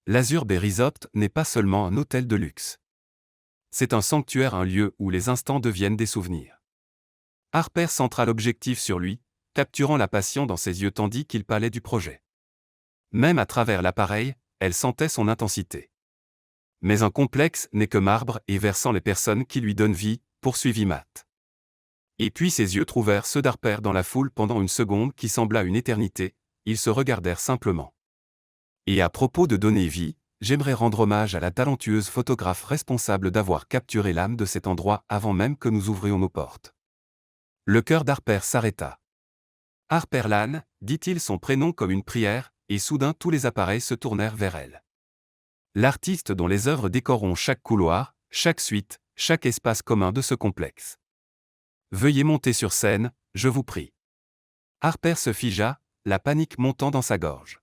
L'Azure Bay Resort n'est pas seulement un hôtel de luxe. C'est un sanctuaire, un lieu où les instants deviennent des souvenirs. Harper centra l'objectif sur lui, capturant la passion dans ses yeux tandis qu'il parlait du projet. Même à travers l'appareil, elle sentait son intensité. Mais un complexe n'est que marbre et versant les personnes qui lui donnent vie, poursuivit Matt. Et puis ses yeux trouvèrent ceux d'Harper dans la foule pendant une seconde qui sembla une éternité, ils se regardèrent simplement. Et à propos de donner vie, j'aimerais rendre hommage à la talentueuse photographe responsable d'avoir capturé l'âme de cet endroit avant même que nous ouvrions nos portes. Le cœur d'Harper s'arrêta. Harper Lane, dit-il son prénom comme une prière, et soudain tous les appareils se tournèrent vers elle. L'artiste dont les œuvres décoreront chaque couloir, chaque suite, chaque espace commun de ce complexe. Veuillez monter sur scène, je vous prie. Harper se figea, la panique montant dans sa gorge.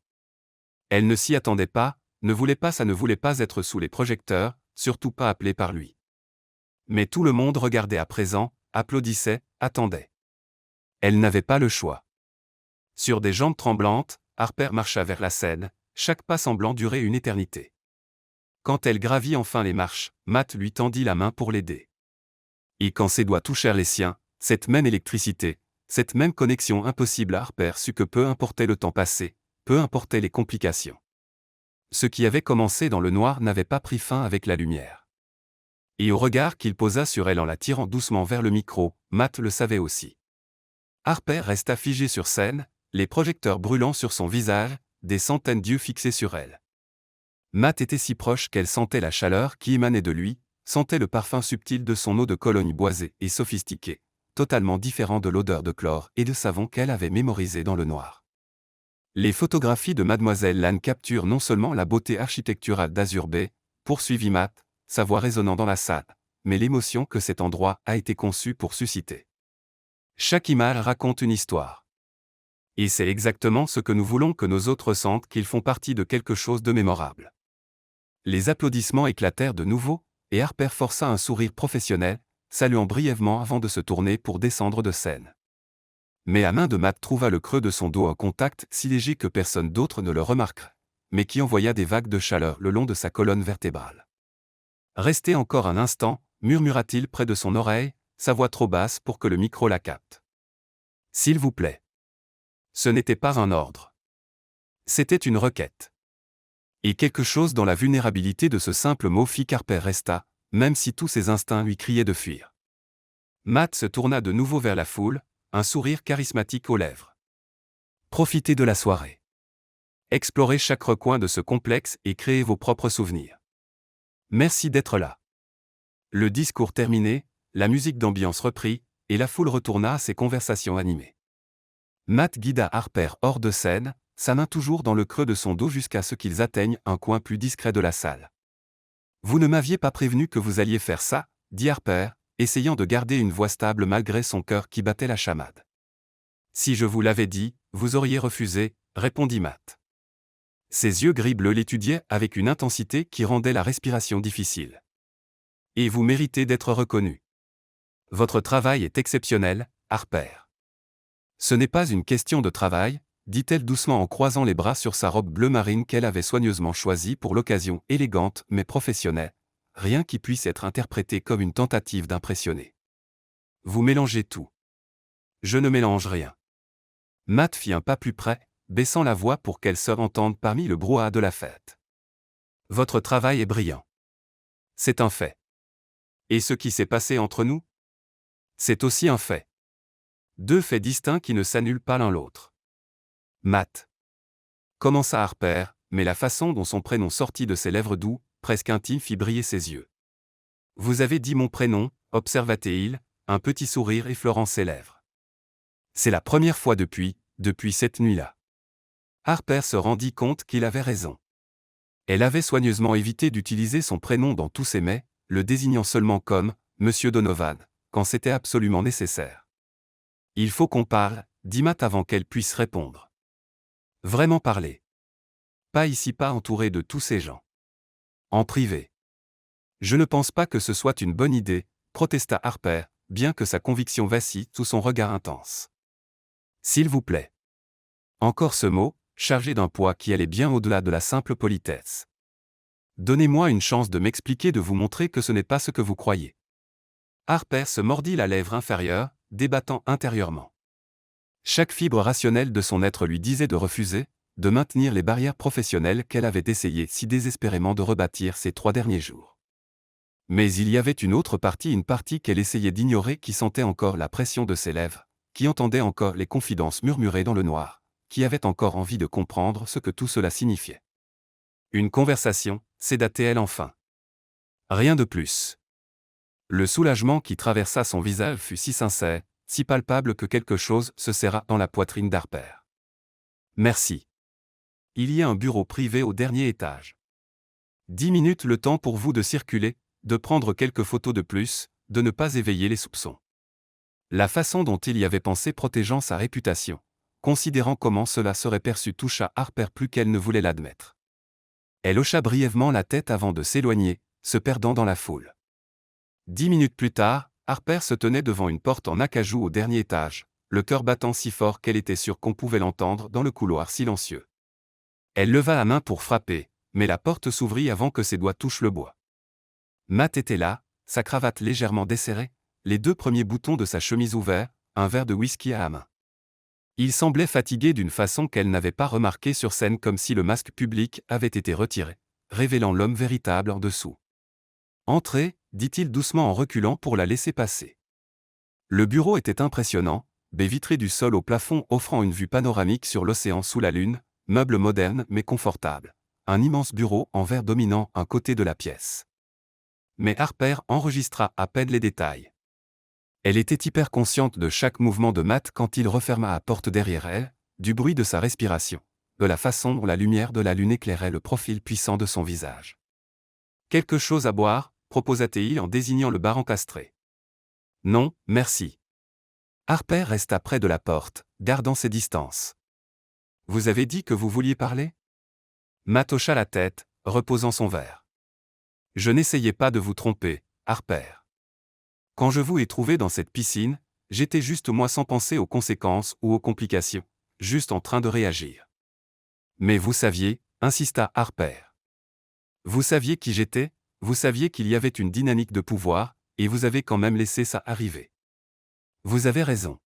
Elle ne s'y attendait pas, ne voulait pas être sous les projecteurs, surtout pas appelée par lui. Mais tout le monde regardait à présent, applaudissait, attendait. Elle n'avait pas le choix. Sur des jambes tremblantes, Harper marcha vers la scène, chaque pas semblant durer une éternité. Quand elle gravit enfin les marches, Matt lui tendit la main pour l'aider. Et quand ses doigts touchèrent les siens, cette même électricité, cette même connexion impossible, Harper sut que peu importait le temps passé, peu importaient les complications. Ce qui avait commencé dans le noir n'avait pas pris fin avec la lumière. Et au regard qu'il posa sur elle en la tirant doucement vers le micro, Matt le savait aussi. Harper resta figée sur scène, les projecteurs brûlant sur son visage, des centaines d'yeux fixés sur elle. Matt était si proche qu'elle sentait la chaleur qui émanait de lui, sentait le parfum subtil de son eau de Cologne boisée et sophistiquée, totalement différent de l'odeur de chlore et de savon qu'elle avait mémorisée dans le noir. Les photographies de Mademoiselle Lane capturent non seulement la beauté architecturale d'Azure Bay, poursuivit Matt, sa voix résonnant dans la salle, mais l'émotion que cet endroit a été conçu pour susciter. Chaque image raconte une histoire. Et c'est exactement ce que nous voulons que nos hôtes ressentent, qu'ils font partie de quelque chose de mémorable. Les applaudissements éclatèrent de nouveau, et Harper força un sourire professionnel, saluant brièvement avant de se tourner pour descendre de scène. Mais la main de Matt trouva le creux de son dos un contact si léger que personne d'autre ne le remarquerait, mais qui envoya des vagues de chaleur le long de sa colonne vertébrale. « Restez encore un instant », murmura-t-il près de son oreille, sa voix trop basse pour que le micro la capte. « S'il vous plaît. » Ce n'était pas un ordre. C'était une requête. Et quelque chose dans la vulnérabilité de ce simple mot fit qu'Harper resta, même si tous ses instincts lui criaient de fuir. Matt se tourna de nouveau vers la foule, un sourire charismatique aux lèvres. Profitez de la soirée. Explorez chaque recoin de ce complexe et créez vos propres souvenirs. Merci d'être là. Le discours terminé, la musique d'ambiance reprit, et la foule retourna à ses conversations animées. Matt guida Harper hors de scène, sa main toujours dans le creux de son dos jusqu'à ce qu'ils atteignent un coin plus discret de la salle. « Vous ne m'aviez pas prévenu que vous alliez faire ça », dit Harper, essayant de garder une voix stable malgré son cœur qui battait la chamade. « Si je vous l'avais dit, vous auriez refusé », répondit Matt. Ses yeux gris bleus l'étudiaient avec une intensité qui rendait la respiration difficile. « Et vous méritez d'être reconnu. Votre travail est exceptionnel, Harper. » « Ce n'est pas une question de travail, » dit-elle doucement en croisant les bras sur sa robe bleu marine qu'elle avait soigneusement choisie pour l'occasion, élégante mais professionnelle, rien qui puisse être interprété comme une tentative d'impressionner. Vous mélangez tout. Je ne mélange rien. Matt fit un pas plus près, baissant la voix pour qu'elle se entende parmi le brouhaha de la fête. Votre travail est brillant. C'est un fait. Et ce qui s'est passé entre nous? C'est aussi un fait. Deux faits distincts qui ne s'annulent pas l'un l'autre. Matt. Commença Harper, mais la façon dont son prénom sortit de ses lèvres doux, presque intimes fit briller ses yeux. Vous avez dit mon prénom, observa-t-il, un petit sourire effleurant ses lèvres. C'est la première fois depuis cette nuit-là. Harper se rendit compte qu'il avait raison. Elle avait soigneusement évité d'utiliser son prénom dans tous ses mets, le désignant seulement comme « Monsieur Donovan », quand c'était absolument nécessaire. « Il faut qu'on parle », dit Matt avant qu'elle puisse répondre. « Vraiment parler. Pas ici, pas entouré de tous ces gens. En privé. » « Je ne pense pas que ce soit une bonne idée, » protesta Harper, bien que sa conviction vacille sous son regard intense. « S'il vous plaît. » Encore ce mot, chargé d'un poids qui allait bien au-delà de la simple politesse. Donnez-moi une chance de m'expliquer, de vous montrer que ce n'est pas ce que vous croyez. Harper se mordit la lèvre inférieure, débattant intérieurement. Chaque fibre rationnelle de son être lui disait de refuser, de maintenir les barrières professionnelles qu'elle avait essayé si désespérément de rebâtir ces 3 derniers jours. Mais il y avait une partie qu'elle essayait d'ignorer, qui sentait encore la pression de ses lèvres, qui entendait encore les confidences murmurées dans le noir, qui avait encore envie de comprendre ce que tout cela signifiait. Une conversation, sédatait-elle enfin. Rien de plus. Le soulagement qui traversa son visage fut si sincère, si palpable que quelque chose se serra dans la poitrine d'Harper. Merci. Il y a un bureau privé au dernier étage. 10 minutes le temps pour vous de circuler, de prendre quelques photos de plus, de ne pas éveiller les soupçons. La façon dont il y avait pensé protégeant sa réputation, considérant comment cela serait perçu, toucha Harper plus qu'elle ne voulait l'admettre. Elle hocha brièvement la tête avant de s'éloigner, se perdant dans la foule. 10 minutes plus tard, Harper se tenait devant une porte en acajou au dernier étage, le cœur battant si fort qu'elle était sûre qu'on pouvait l'entendre dans le couloir silencieux. Elle leva la main pour frapper, mais la porte s'ouvrit avant que ses doigts touchent le bois. Matt était là, sa cravate légèrement desserrée, les 2 premiers boutons de sa chemise ouverts, un verre de whisky à la main. Il semblait fatigué d'une façon qu'elle n'avait pas remarquée sur scène, comme si le masque public avait été retiré, révélant l'homme véritable en dessous. « Entrez », dit-il doucement en reculant pour la laisser passer. Le bureau était impressionnant, baies vitrées du sol au plafond offrant une vue panoramique sur l'océan sous la lune, meubles modernes mais confortables. Un immense bureau en verre dominant un côté de la pièce. Mais Harper enregistra à peine les détails. Elle était hyper consciente de chaque mouvement de Matt quand il referma la porte derrière elle, du bruit de sa respiration, de la façon dont la lumière de la lune éclairait le profil puissant de son visage. « Quelque chose à boire ?» proposa-t-il en désignant le bar encastré. « Non, merci. » Harper resta près de la porte, gardant ses distances. « Vous avez dit que vous vouliez parler ?» Matt hocha la tête, reposant son verre. « Je n'essayais pas de vous tromper, Harper. Quand je vous ai trouvé dans cette piscine, j'étais juste moi, sans penser aux conséquences ou aux complications, juste en train de réagir. » « Mais vous saviez, » insista Harper. « Vous saviez qui j'étais, vous saviez qu'il y avait une dynamique de pouvoir, et vous avez quand même laissé ça arriver. » « Vous avez raison. »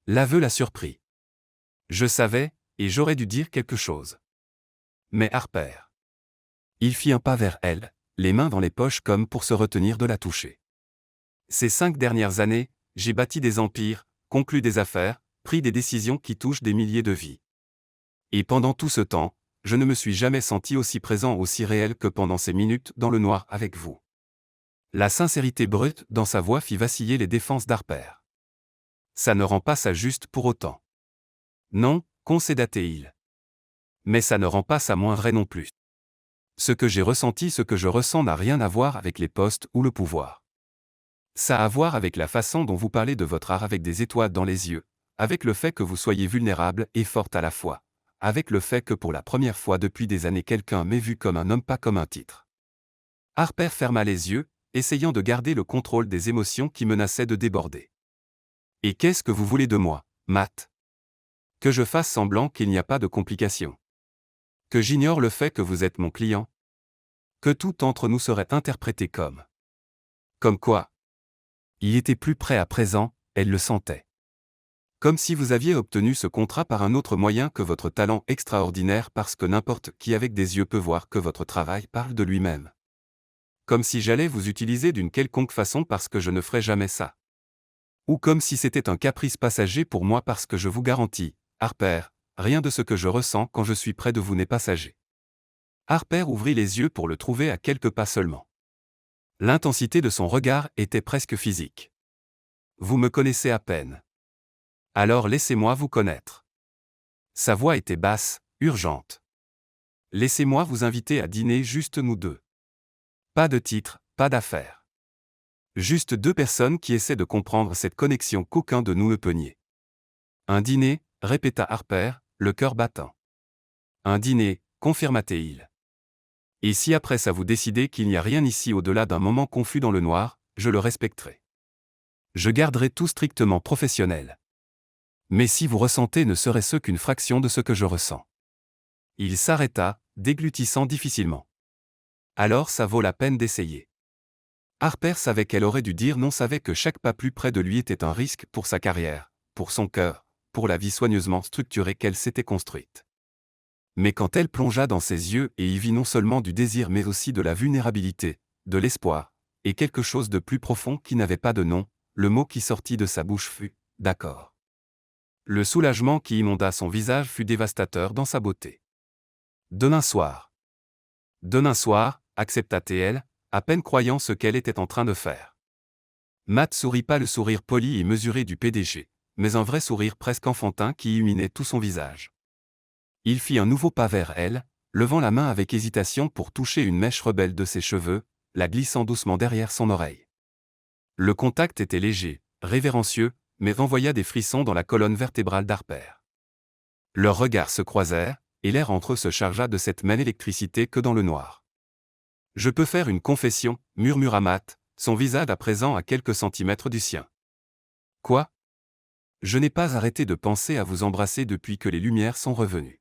L'aveu l'a surpris. « Je savais, et j'aurais dû dire quelque chose. » Mais Harper. Il fit un pas vers elle, les mains dans les poches comme pour se retenir de la toucher. « Ces 5 dernières années, j'ai bâti des empires, conclu des affaires, pris des décisions qui touchent des milliers de vies. Et pendant tout ce temps, je ne me suis jamais senti aussi présent, aussi réel que pendant ces minutes dans le noir avec vous. » La sincérité brute dans sa voix fit vaciller les défenses d'Harper. « Ça ne rend pas ça juste pour autant. » « Non, » concéda-t-il. « Mais ça ne rend pas ça moins vrai non plus. Ce que j'ai ressenti, ce que je ressens n'a rien à voir avec les postes ou le pouvoir. Ça a à voir avec la façon dont vous parlez de votre art, avec des étoiles dans les yeux, avec le fait que vous soyez vulnérable et forte à la fois, avec le fait que pour la première fois depuis des années quelqu'un m'ait vu comme un homme, pas comme un titre. » Harper ferma les yeux, essayant de garder le contrôle des émotions qui menaçaient de déborder. « Et qu'est-ce que vous voulez de moi, Matt ? Que je fasse semblant qu'il n'y a pas de complications? Que j'ignore le fait que vous êtes mon client? Que tout entre nous serait interprété comme... Comme quoi? » Il était plus près à présent, elle le sentait. Comme si vous aviez obtenu ce contrat par un autre moyen que votre talent extraordinaire, parce que n'importe qui avec des yeux peut voir que votre travail parle de lui-même. Comme si j'allais vous utiliser d'une quelconque façon parce que je ne ferai jamais ça. Ou comme si c'était un caprice passager pour moi, parce que je vous garantis, Harper, rien de ce que je ressens quand je suis près de vous n'est passager. Harper ouvrit les yeux pour le trouver à quelques pas seulement. L'intensité de son regard était presque physique. « Vous me connaissez à peine. Alors laissez-moi vous connaître. » Sa voix était basse, urgente. « Laissez-moi vous inviter à dîner, juste nous 2. Pas de titre, pas d'affaires. Juste 2 personnes qui essaient de comprendre cette connexion qu'aucun de nous ne peut nier. » « Un dîner ?» répéta Harper, le cœur battant. « Un dîner », confirma-t-il. « Et si après ça vous décidez qu'il n'y a rien ici au-delà d'un moment confus dans le noir, je le respecterai. Je garderai tout strictement professionnel. Mais si vous ressentez ne serait-ce qu'une fraction de ce que je ressens. » Il s'arrêta, déglutissant difficilement. Alors ça vaut la peine d'essayer. Harper savait qu'elle aurait dû dire non, savait que chaque pas plus près de lui était un risque pour sa carrière, pour son cœur, pour la vie soigneusement structurée qu'elle s'était construite. Mais quand elle plongea dans ses yeux et y vit non seulement du désir mais aussi de la vulnérabilité, de l'espoir, et quelque chose de plus profond qui n'avait pas de nom, le mot qui sortit de sa bouche fut « d'accord ». Le soulagement qui inonda son visage fut dévastateur dans sa beauté. Demain soir, accepta-t-elle, à peine croyant ce qu'elle était en train de faire. Matt sourit, pas le sourire poli et mesuré du PDG, mais un vrai sourire presque enfantin qui illuminait tout son visage. Il fit un nouveau pas vers elle, levant la main avec hésitation pour toucher une mèche rebelle de ses cheveux, la glissant doucement derrière son oreille. Le contact était léger, révérencieux, mais renvoya des frissons dans la colonne vertébrale d'Harper. Leurs regards se croisèrent, et l'air entre eux se chargea de cette même électricité que dans le noir. « Je peux faire une confession » murmura Matt, son visage à présent à quelques centimètres du sien. « Quoi ? Je n'ai pas arrêté de penser à vous embrasser depuis que les lumières sont revenues. »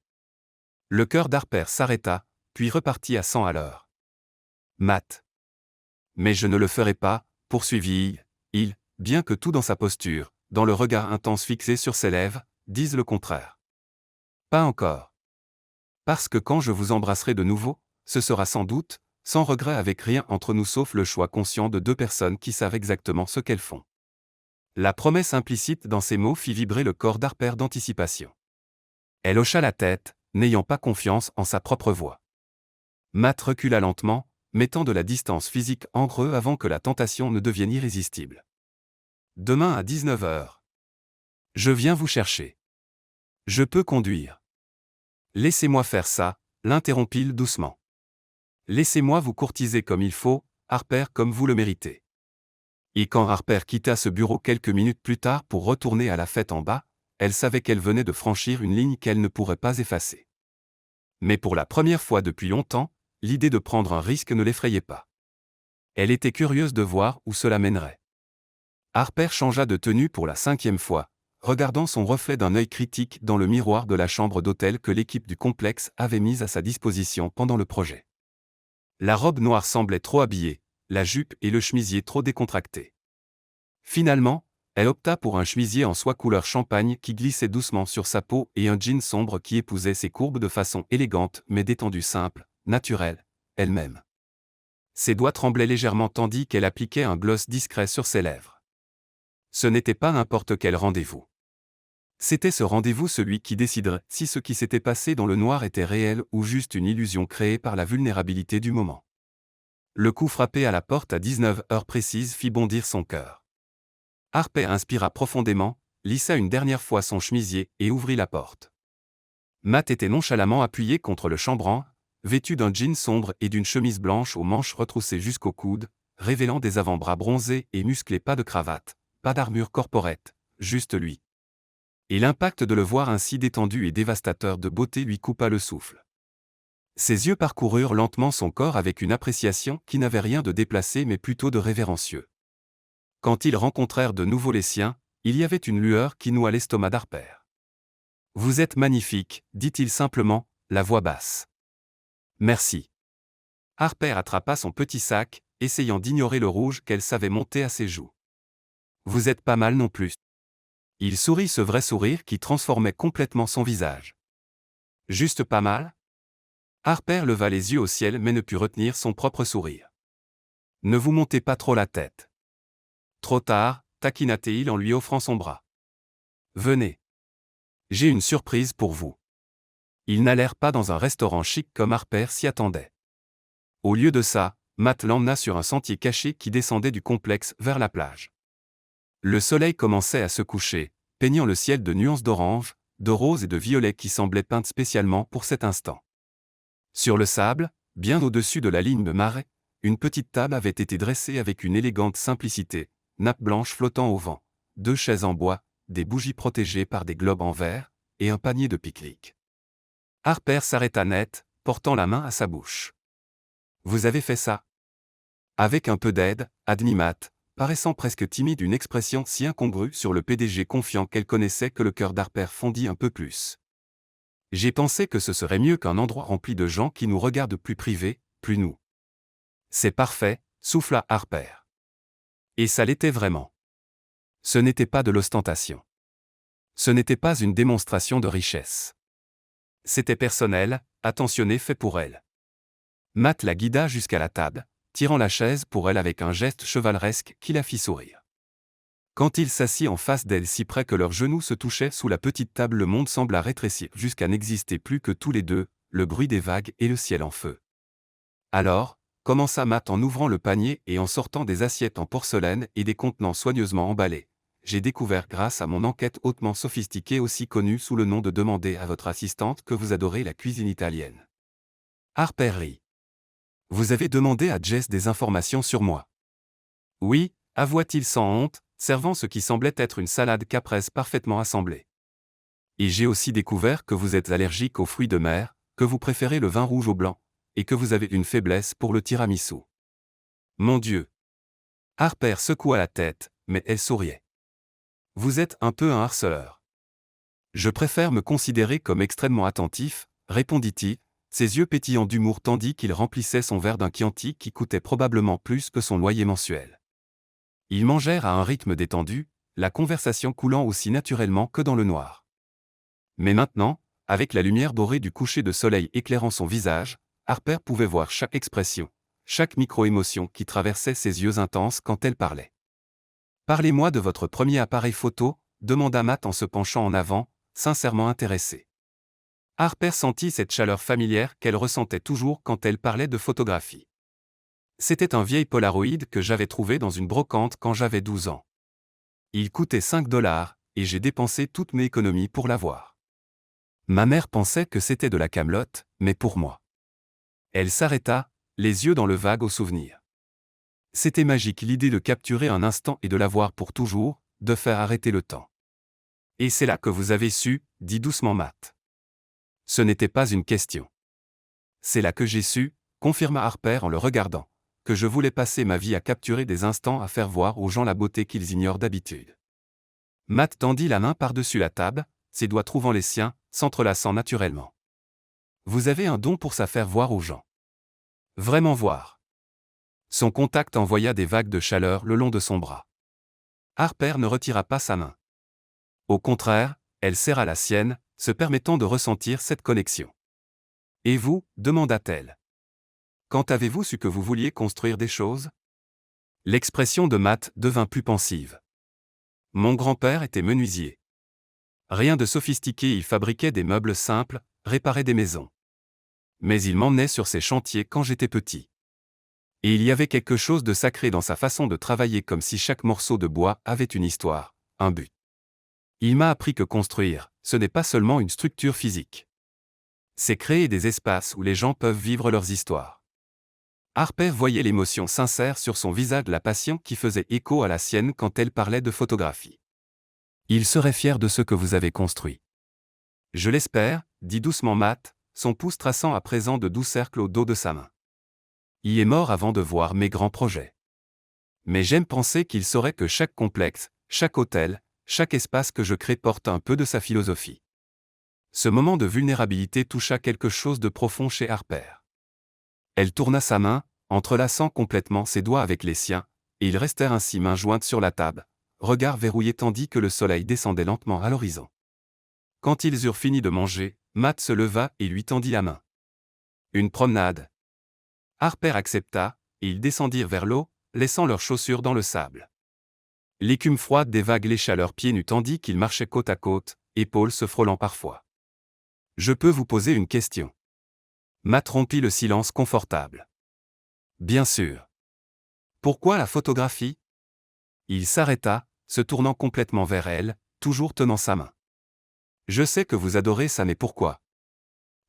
Le cœur d'Harper s'arrêta, puis repartit à 100 à l'heure. « Matt. »« Mais je ne le ferai pas, » poursuivit-il, bien que tout dans sa posture, dans le regard intense fixé sur ses lèvres, dise le contraire. « Pas encore. Parce que quand je vous embrasserai de nouveau, ce sera sans doute, sans regret, avec rien entre nous sauf le choix conscient de deux personnes qui savent exactement ce qu'elles font. » La promesse implicite dans ces mots fit vibrer le corps d'Harper d'anticipation. Elle hocha la tête, n'ayant pas confiance en sa propre voix. Matt recula lentement, mettant de la distance physique entre eux avant que la tentation ne devienne irrésistible. « Demain à 19h. Je viens vous chercher. Je peux conduire. » « Laissez-moi faire ça, » l'interrompit-il doucement. « Laissez-moi vous courtiser comme il faut, Harper, comme vous le méritez. » Et quand Harper quitta ce bureau quelques minutes plus tard pour retourner à la fête en bas, elle savait qu'elle venait de franchir une ligne qu'elle ne pourrait pas effacer. Mais pour la première fois depuis longtemps, l'idée de prendre un risque ne l'effrayait pas. Elle était curieuse de voir où cela mènerait. Harper changea de tenue pour la 5e fois, regardant son reflet d'un œil critique dans le miroir de la chambre d'hôtel que l'équipe du complexe avait mise à sa disposition pendant le projet. La robe noire semblait trop habillée, la jupe et le chemisier trop décontractés. Finalement, elle opta pour un chemisier en soie couleur champagne qui glissait doucement sur sa peau et un jean sombre qui épousait ses courbes de façon élégante mais détendue, simple, naturelle, elle-même. Ses doigts tremblaient légèrement tandis qu'elle appliquait un gloss discret sur ses lèvres. Ce n'était pas n'importe quel rendez-vous. C'était ce rendez-vous celui qui déciderait si ce qui s'était passé dans le noir était réel ou juste une illusion créée par la vulnérabilité du moment. Le coup frappé à la porte à 19h précise fit bondir son cœur. Harper inspira profondément, lissa une dernière fois son chemisier et ouvrit la porte. Matt était nonchalamment appuyé contre le chambranle, vêtu d'un jean sombre et d'une chemise blanche aux manches retroussées jusqu'aux coudes, révélant des avant-bras bronzés et musclés, pas de cravate, pas d'armure corporate, juste lui. Et l'impact de le voir ainsi détendu et dévastateur de beauté lui coupa le souffle. Ses yeux parcoururent lentement son corps avec une appréciation qui n'avait rien de déplacé mais plutôt de révérencieux. Quand ils rencontrèrent de nouveau les siens, il y avait une lueur qui noua l'estomac d'Harper. « Vous êtes magnifique, » dit-il simplement, la voix basse. « Merci. » Harper attrapa son petit sac, essayant d'ignorer le rouge qu'elle savait monter à ses joues. « Vous êtes pas mal non plus. » Il sourit, ce vrai sourire qui transformait complètement son visage. « Juste pas mal ?» Harper leva les yeux au ciel mais ne put retenir son propre sourire. « Ne vous montez pas trop la tête. » Trop tard, taquina-t-il en lui offrant son bras. « Venez. J'ai une surprise pour vous. » Ils n'allèrent pas dans un restaurant chic comme Harper s'y attendait. Au lieu de ça, Matt l'emmena sur un sentier caché qui descendait du complexe vers la plage. Le soleil commençait à se coucher, peignant le ciel de nuances d'orange, de rose et de violet qui semblaient peintes spécialement pour cet instant. Sur le sable, bien au-dessus de la ligne de marée, une petite table avait été dressée avec une élégante simplicité, nappe blanche flottant au vent, 2 chaises en bois, des bougies protégées par des globes en verre, et un panier de pique-nique. Harper s'arrêta net, portant la main à sa bouche. « Vous avez fait ça ?» Avec un peu d'aide, admit Matt, paraissant presque timide, une expression si incongrue sur le PDG confiant qu'elle connaissait que le cœur d'Harper fondit un peu plus. « J'ai pensé que ce serait mieux qu'un endroit rempli de gens qui nous regardent plus privé, plus nous. C'est parfait, souffla Harper. Et ça l'était vraiment. Ce n'était pas de l'ostentation. Ce n'était pas une démonstration de richesse. C'était personnel, attentionné, fait pour elle. Matt la guida jusqu'à la table, tirant la chaise pour elle avec un geste chevaleresque qui la fit sourire. Quand il s'assit en face d'elle si près que leurs genoux se touchaient sous la petite table, le monde sembla rétrécir jusqu'à n'exister plus que tous les deux, le bruit des vagues et le ciel en feu. Alors, commença Matt en ouvrant le panier et en sortant des assiettes en porcelaine et des contenants soigneusement emballés. J'ai découvert grâce à mon enquête hautement sophistiquée, aussi connue sous le nom de demander à votre assistante, que vous adorez la cuisine italienne. Harper rit. Vous avez demandé à Jess des informations sur moi. Oui, avoua-t-il sans honte, servant ce qui semblait être une salade caprese parfaitement assemblée. Et j'ai aussi découvert que vous êtes allergique aux fruits de mer, que vous préférez le vin rouge au blanc, et que vous avez une faiblesse pour le tiramisu. Mon Dieu! Harper secoua la tête, mais elle souriait. Vous êtes un peu un harceleur. Je préfère me considérer comme extrêmement attentif, répondit-il, ses yeux pétillants d'humour tandis qu'il remplissait son verre d'un Chianti qui coûtait probablement plus que son loyer mensuel. Ils mangèrent à un rythme détendu, la conversation coulant aussi naturellement que dans le noir. Mais maintenant, avec la lumière dorée du coucher de soleil éclairant son visage, Harper pouvait voir chaque expression, chaque micro-émotion qui traversait ses yeux intenses quand elle parlait. Parlez-moi de votre premier appareil photo, demanda Matt en se penchant en avant, sincèrement intéressé. Harper sentit cette chaleur familière qu'elle ressentait toujours quand elle parlait de photographie. C'était un vieil Polaroid que j'avais trouvé dans une brocante quand j'avais 12 ans. Il coûtait 5 $, et j'ai dépensé toutes mes économies pour l'avoir. Ma mère pensait que c'était de la camelote, mais pour moi. Elle s'arrêta, les yeux dans le vague au souvenir. C'était magique, l'idée de capturer un instant et de l'avoir pour toujours, de faire arrêter le temps. Et c'est là que vous avez su, dit doucement Matt. Ce n'était pas une question. C'est là que j'ai su, confirma Harper en le regardant, que je voulais passer ma vie à capturer des instants, à faire voir aux gens la beauté qu'ils ignorent d'habitude. Matt tendit la main par-dessus la table, ses doigts trouvant les siens, s'entrelaçant naturellement. Vous avez un don pour ça, faire voir aux gens. Vraiment voir. Son contact envoya des vagues de chaleur le long de son bras. Harper ne retira pas sa main. Au contraire, elle serra la sienne, se permettant de ressentir cette connexion. Et vous, demanda-t-elle. Quand avez-vous su que vous vouliez construire des choses? L'expression de Matt devint plus pensive. Mon grand-père était menuisier. Rien de sophistiqué, il fabriquait des meubles simples, réparait des maisons. Mais il m'emmenait sur ses chantiers quand j'étais petit. Et il y avait quelque chose de sacré dans sa façon de travailler, comme si chaque morceau de bois avait une histoire, un but. Il m'a appris que construire, ce n'est pas seulement une structure physique. C'est créer des espaces où les gens peuvent vivre leurs histoires. Harper voyait l'émotion sincère sur son visage, la passion qui faisait écho à la sienne quand elle parlait de photographie. Il serait fier de ce que vous avez construit. Je l'espère, dit doucement Matt, son pouce traçant à présent de doux cercles au dos de sa main. Il est mort avant de voir mes grands projets. Mais j'aime penser qu'il saurait que chaque complexe, chaque hôtel, chaque espace que je crée porte un peu de sa philosophie. Ce moment de vulnérabilité toucha quelque chose de profond chez Harper. Elle tourna sa main, entrelaçant complètement ses doigts avec les siens, et ils restèrent ainsi mains jointes sur la table, regard verrouillé tandis que le soleil descendait lentement à l'horizon. Quand ils eurent fini de manger, Matt se leva et lui tendit la main. Une promenade. Harper accepta, et ils descendirent vers l'eau, laissant leurs chaussures dans le sable. L'écume froide des vagues lécha leurs pieds nus tandis qu'ils marchaient côte à côte, épaules se frôlant parfois. Je peux vous poser une question? Matt rompit le silence confortable. Bien sûr. Pourquoi la photographie? Il s'arrêta, se tournant complètement vers elle, toujours tenant sa main. Je sais que vous adorez ça, mais pourquoi?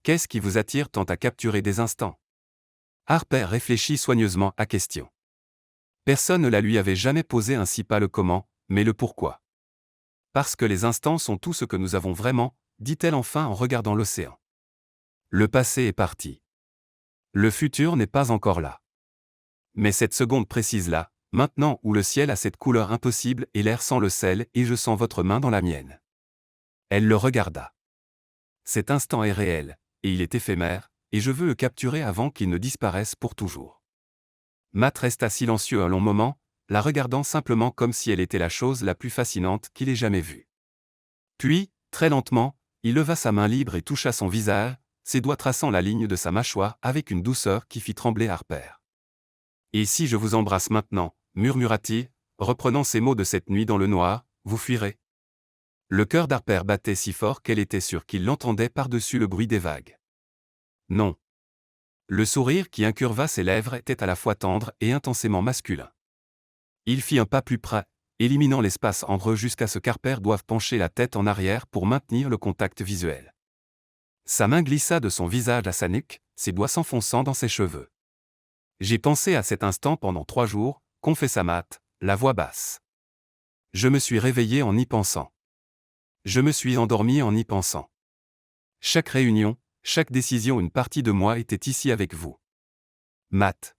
Qu'est-ce qui vous attire tant à capturer des instants? Harper réfléchit soigneusement à question. Personne ne la lui avait jamais posé ainsi, pas le comment, mais le pourquoi. Parce que les instants sont tout ce que nous avons vraiment, dit-elle enfin en regardant l'océan. Le passé est parti. Le futur n'est pas encore là. Mais cette seconde précise-là, maintenant où le ciel a cette couleur impossible et l'air sent le sel et je sens votre main dans la mienne. Elle le regarda. Cet instant est réel, et il est éphémère, et je veux le capturer avant qu'il ne disparaisse pour toujours. Matt resta silencieux un long moment, la regardant simplement comme si elle était la chose la plus fascinante qu'il ait jamais vue. Puis, très lentement, il leva sa main libre et toucha son visage, ses doigts traçant la ligne de sa mâchoire avec une douceur qui fit trembler Harper. « Et si je vous embrasse maintenant, murmura-t-il, reprenant ces mots de cette nuit dans le noir, vous fuirez. » Le cœur d'Harper battait si fort qu'elle était sûre qu'il l'entendait par-dessus le bruit des vagues. Non. Le sourire qui incurva ses lèvres était à la fois tendre et intensément masculin. Il fit un pas plus près, éliminant l'espace entre eux jusqu'à ce qu'Harper doive pencher la tête en arrière pour maintenir le contact visuel. Sa main glissa de son visage à sa nuque, ses doigts s'enfonçant dans ses cheveux. « J'ai pensé à cet instant pendant 3 jours, confessa Matt, la voix basse. Je me suis réveillé en y pensant. Je me suis endormi en y pensant. Chaque réunion, chaque décision, une partie de moi était ici avec vous. » Matt.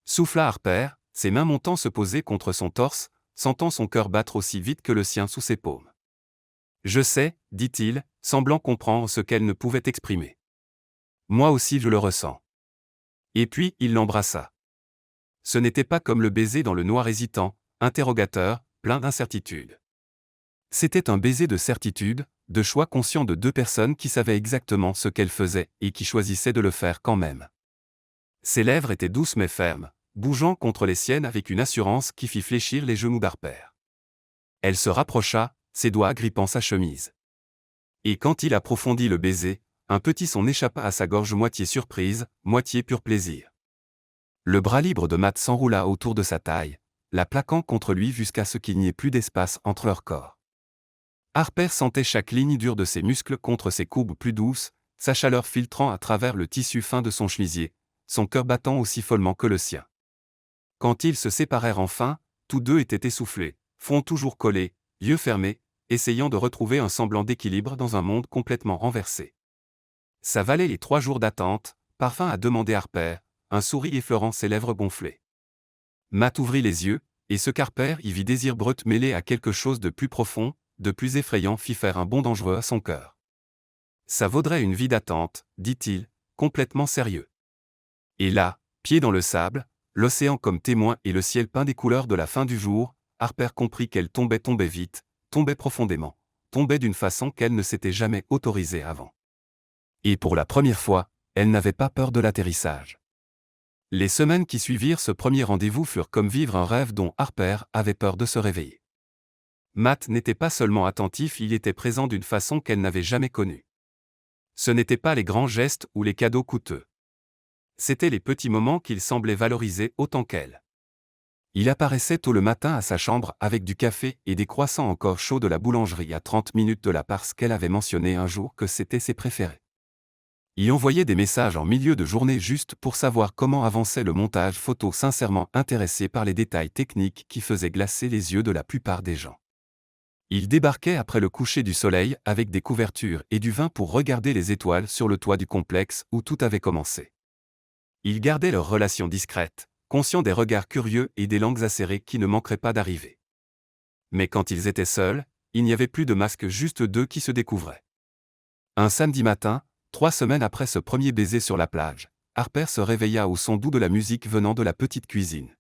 Souffla Harper, ses mains montant se poser contre son torse, sentant son cœur battre aussi vite que le sien sous ses paumes. « Je sais, dit-il, semblant comprendre ce qu'elle ne pouvait exprimer. Moi aussi je le ressens. » Et puis il l'embrassa. Ce n'était pas comme le baiser dans le noir hésitant, interrogateur, plein d'incertitude. C'était un baiser de certitude, de choix conscient de 2 personnes qui savaient exactement ce qu'elles faisaient et qui choisissaient de le faire quand même. Ses lèvres étaient douces mais fermes, bougeant contre les siennes avec une assurance qui fit fléchir les genoux d'Harper. Elle se rapprocha, ses doigts agrippant sa chemise. Et quand il approfondit le baiser, un petit son échappa à sa gorge, moitié surprise, moitié pur plaisir. Le bras libre de Matt s'enroula autour de sa taille, la plaquant contre lui jusqu'à ce qu'il n'y ait plus d'espace entre leurs corps. Harper sentait chaque ligne dure de ses muscles contre ses courbes plus douces, sa chaleur filtrant à travers le tissu fin de son chemisier, son cœur battant aussi follement que le sien. Quand ils se séparèrent enfin, tous deux étaient essoufflés, front toujours collé, yeux fermés, essayant de retrouver un semblant d'équilibre dans un monde complètement renversé. Ça valait les 3 jours d'attente, parvint à demander Harper, un sourire effleurant ses lèvres gonflées. Matt ouvrit les yeux, et ce qu'Harper y vit désir brut mêlé à quelque chose de plus profond, de plus effrayant fit faire un bond dangereux à son cœur. Ça vaudrait une vie d'attente, dit-il, complètement sérieux. Et là, pieds dans le sable, l'océan comme témoin et le ciel peint des couleurs de la fin du jour, Harper comprit qu'elle tombait vite, tombait profondément, tombait d'une façon qu'elle ne s'était jamais autorisée avant. Et pour la première fois, elle n'avait pas peur de l'atterrissage. Les semaines qui suivirent ce premier rendez-vous furent comme vivre un rêve dont Harper avait peur de se réveiller. Matt n'était pas seulement attentif, il était présent d'une façon qu'elle n'avait jamais connue. Ce n'étaient pas les grands gestes ou les cadeaux coûteux. C'étaient les petits moments qu'il semblait valoriser autant qu'elle. Il apparaissait tôt le matin à sa chambre avec du café et des croissants encore chauds de la boulangerie à 30 minutes de la parce qu'elle avait mentionné un jour que c'était ses préférés. Il envoyait des messages en milieu de journée juste pour savoir comment avançait le montage photo, sincèrement intéressé par les détails techniques qui faisaient glacer les yeux de la plupart des gens. Il débarquait après le coucher du soleil avec des couvertures et du vin pour regarder les étoiles sur le toit du complexe où tout avait commencé. Ils gardaient leur relation discrète, conscients des regards curieux et des langues acérées qui ne manqueraient pas d'arriver. Mais quand ils étaient seuls, il n'y avait plus de masque, juste 2 qui se découvraient. Un samedi matin, 3 semaines après ce premier baiser sur la plage, Harper se réveilla au son doux de la musique venant de la petite cuisine.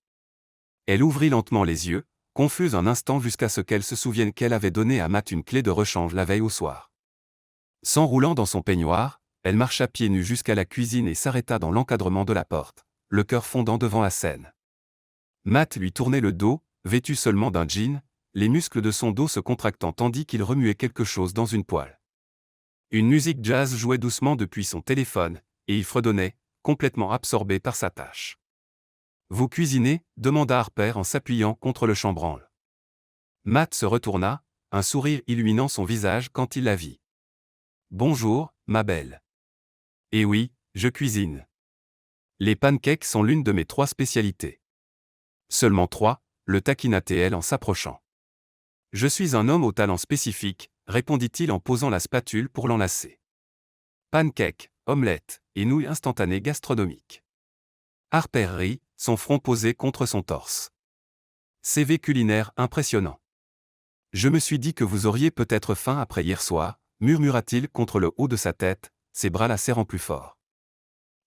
Elle ouvrit lentement les yeux, confuse un instant jusqu'à ce qu'elle se souvienne qu'elle avait donné à Matt une clé de rechange la veille au soir. S'enroulant dans son peignoir, elle marcha pieds nus jusqu'à la cuisine et s'arrêta dans l'encadrement de la porte, le cœur fondant devant la scène. Matt lui tournait le dos, vêtu seulement d'un jean, les muscles de son dos se contractant tandis qu'il remuait quelque chose dans une poêle. Une musique jazz jouait doucement depuis son téléphone, et il fredonnait, complètement absorbé par sa tâche. « Vous cuisinez » demanda Harper en s'appuyant contre le chambranle. Matt se retourna, un sourire illuminant son visage quand il la vit. « Bonjour, ma belle. »« Eh oui, je cuisine. Les pancakes sont l'une de mes 3 spécialités. »« Seulement 3, le taquina-t-elle en s'approchant. »« Je suis un homme au talent spécifique, » répondit-il en posant la spatule pour l'enlacer. Pancakes, omelettes et nouilles instantanées gastronomiques. Harper rit, son front posé contre son torse. CV culinaire impressionnant. Je me suis dit que vous auriez peut-être faim après hier soir, murmura-t-il contre le haut de sa tête, ses bras la serrant plus fort.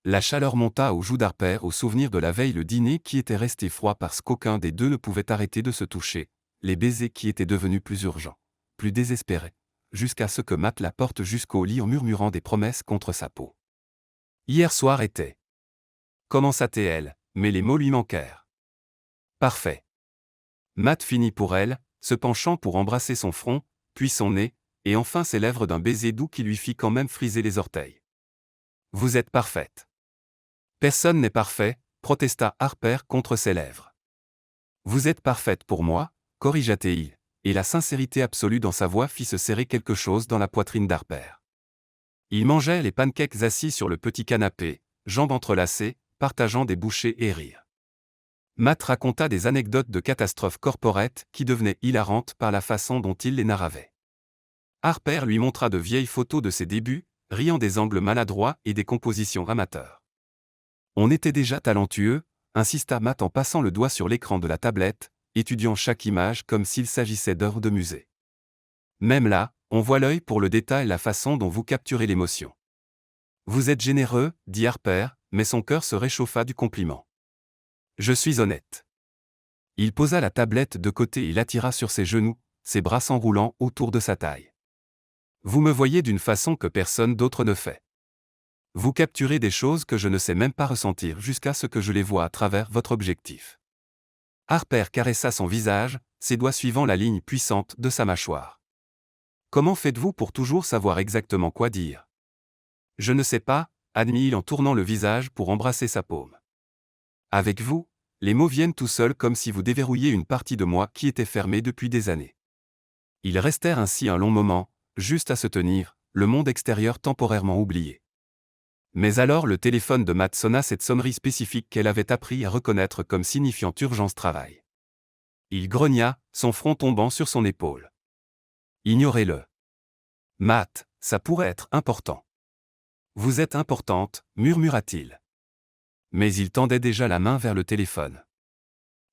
La chaleur monta aux joues d'Harper au souvenir de la veille, le dîner qui était resté froid parce qu'aucun des deux ne pouvait arrêter de se toucher, les baisers qui étaient devenus plus urgents, plus désespérés, jusqu'à ce que Matt la porte jusqu'au lit en murmurant des promesses contre sa peau. Hier soir était. Commença-t-elle, mais les mots lui manquèrent. Parfait. Matt finit pour elle, se penchant pour embrasser son front, puis son nez, et enfin ses lèvres d'un baiser doux qui lui fit quand même friser les orteils. Vous êtes parfaite. Personne n'est parfait, protesta Harper contre ses lèvres. Vous êtes parfaite pour moi, corrigea-t-il, et la sincérité absolue dans sa voix fit se serrer quelque chose dans la poitrine d'Harper. Il mangeait les pancakes assis sur le petit canapé, jambes entrelacées, partageant des bouchées et rires. Matt raconta des anecdotes de catastrophes corporate qui devenaient hilarantes par la façon dont il les narravait. Harper lui montra de vieilles photos de ses débuts, riant des angles maladroits et des compositions amateurs. On était déjà talentueux, insista Matt en passant le doigt sur l'écran de la tablette, étudiant chaque image comme s'il s'agissait d'œuvres de musée. Même là, on voit l'œil pour le détail, la façon dont vous capturez l'émotion. Vous êtes généreux, dit Harper, mais son cœur se réchauffa du compliment. Je suis honnête. Il posa la tablette de côté et l'attira sur ses genoux, ses bras s'enroulant autour de sa taille. Vous me voyez d'une façon que personne d'autre ne fait. Vous capturez des choses que je ne sais même pas ressentir jusqu'à ce que je les vois à travers votre objectif. Harper caressa son visage, ses doigts suivant la ligne puissante de sa mâchoire. Comment faites-vous pour toujours savoir exactement quoi dire? Je ne sais pas, admit-il en tournant le visage pour embrasser sa paume. Avec vous, les mots viennent tout seuls comme si vous déverrouilliez une partie de moi qui était fermée depuis des années. Ils restèrent ainsi un long moment, juste à se tenir, le monde extérieur temporairement oublié. Mais alors le téléphone de Matt sonna, cette sonnerie spécifique qu'elle avait appris à reconnaître comme signifiant urgence travail. Il grogna, son front tombant sur son épaule. Ignorez-le. Matt, ça pourrait être important. Vous êtes importante, murmura-t-il. Mais il tendait déjà la main vers le téléphone.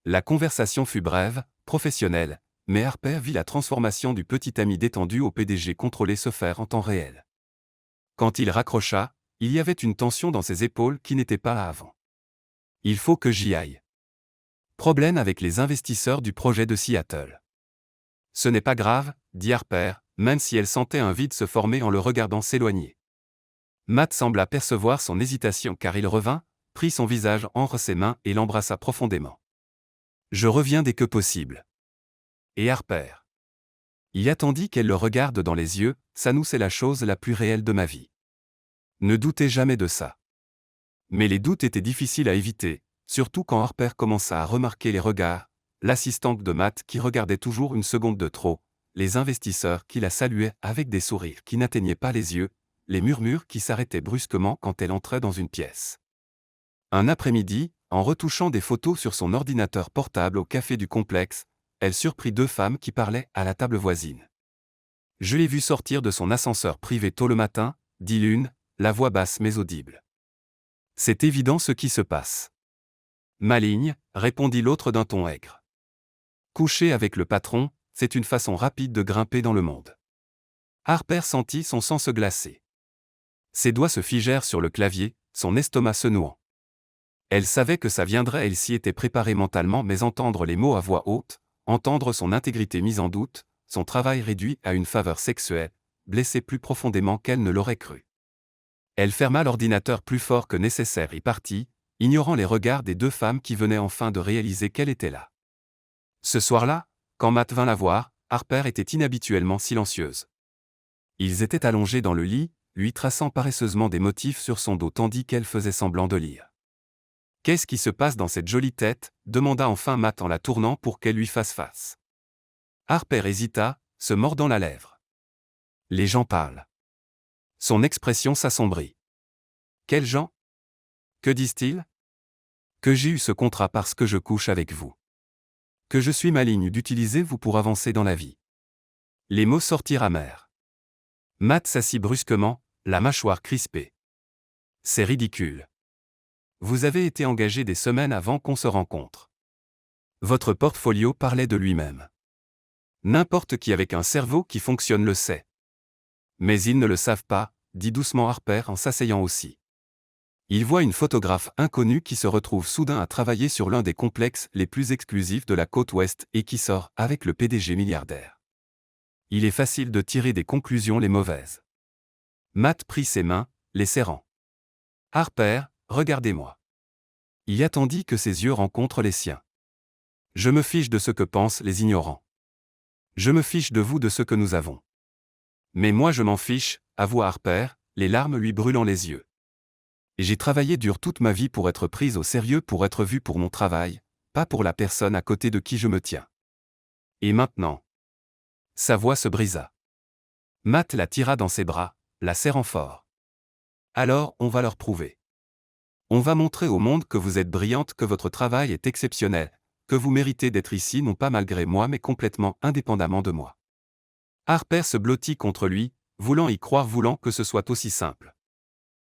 La conversation fut brève, professionnelle, mais Harper vit la transformation du petit ami détendu au PDG contrôlé se faire en temps réel. Quand il raccrocha, il y avait une tension dans ses épaules qui n'était pas là avant. Il faut que j'y aille. Problème avec les investisseurs du projet de Seattle. Ce n'est pas grave, dit Harper, même si elle sentait un vide se former en le regardant s'éloigner. Matt sembla percevoir son hésitation car il revint, prit son visage entre ses mains et l'embrassa profondément. Je reviens dès que possible. Et Harper. Il attendit qu'elle le regarde dans les yeux, ça nous c'est la chose la plus réelle de ma vie. Ne doutez jamais de ça. Mais les doutes étaient difficiles à éviter, surtout quand Harper commença à remarquer les regards, l'assistante de Matt qui regardait toujours une seconde de trop, les investisseurs qui la saluaient avec des sourires qui n'atteignaient pas les yeux, les murmures qui s'arrêtaient brusquement quand elle entrait dans une pièce. Un après-midi, en retouchant des photos sur son ordinateur portable au café du complexe, elle surprit deux femmes qui parlaient à la table voisine. Je l'ai vu sortir de son ascenseur privé tôt le matin, dit l'une, la voix basse mais audible. C'est évident ce qui se passe. Maligne, répondit l'autre d'un ton aigre. Coucher avec le patron, c'est une façon rapide de grimper dans le monde. Harper sentit son sang se glacer. Ses doigts se figèrent sur le clavier, son estomac se nouant. Elle savait que ça viendrait, elle s'y était préparée mentalement, mais entendre les mots à voix haute, entendre son intégrité mise en doute, son travail réduit à une faveur sexuelle, blessait plus profondément qu'elle ne l'aurait cru. Elle ferma l'ordinateur plus fort que nécessaire et partit, ignorant les regards des deux femmes qui venaient enfin de réaliser qu'elle était là. Ce soir-là, quand Matt vint la voir, Harper était inhabituellement silencieuse. Ils étaient allongés dans le lit, lui traçant paresseusement des motifs sur son dos tandis qu'elle faisait semblant de lire. « Qu'est-ce qui se passe dans cette jolie tête ?» demanda enfin Matt en la tournant pour qu'elle lui fasse face. Harper hésita, se mordant la lèvre. « Les gens parlent. » Son expression s'assombrit. « Quels gens ? Que disent-ils ? Que j'ai eu ce contrat parce que je couche avec vous. Que je suis maligne d'utiliser vous pour avancer dans la vie. » Les mots sortirent amers. Matt s'assit brusquement, la mâchoire crispée. « C'est ridicule. Vous avez été engagé des semaines avant qu'on se rencontre. Votre portfolio parlait de lui-même. N'importe qui avec un cerveau qui fonctionne le sait. Mais ils ne le savent pas, dit doucement Harper en s'asseyant aussi. Il voit une photographe inconnue qui se retrouve soudain à travailler sur l'un des complexes les plus exclusifs de la côte ouest et qui sort avec le PDG milliardaire. Il est facile de tirer des conclusions les mauvaises. Matt prit ses mains, les serrant. « Harper, regardez-moi. » Il attendit que ses yeux rencontrent les siens. « Je me fiche de ce que pensent les ignorants. Je me fiche de vous de ce que nous avons. Mais moi je m'en fiche, » avoua Harper, les larmes lui brûlant les yeux. « J'ai travaillé dur toute ma vie pour être prise au sérieux, pour être vue pour mon travail, pas pour la personne à côté de qui je me tiens. Et maintenant… » Sa voix se brisa. Matt la tira dans ses bras, la serrant fort. « Alors, on va leur prouver. On va montrer au monde que vous êtes brillante, que votre travail est exceptionnel, que vous méritez d'être ici non pas malgré moi mais complètement indépendamment de moi. » Harper se blottit contre lui, voulant y croire, voulant que ce soit aussi simple.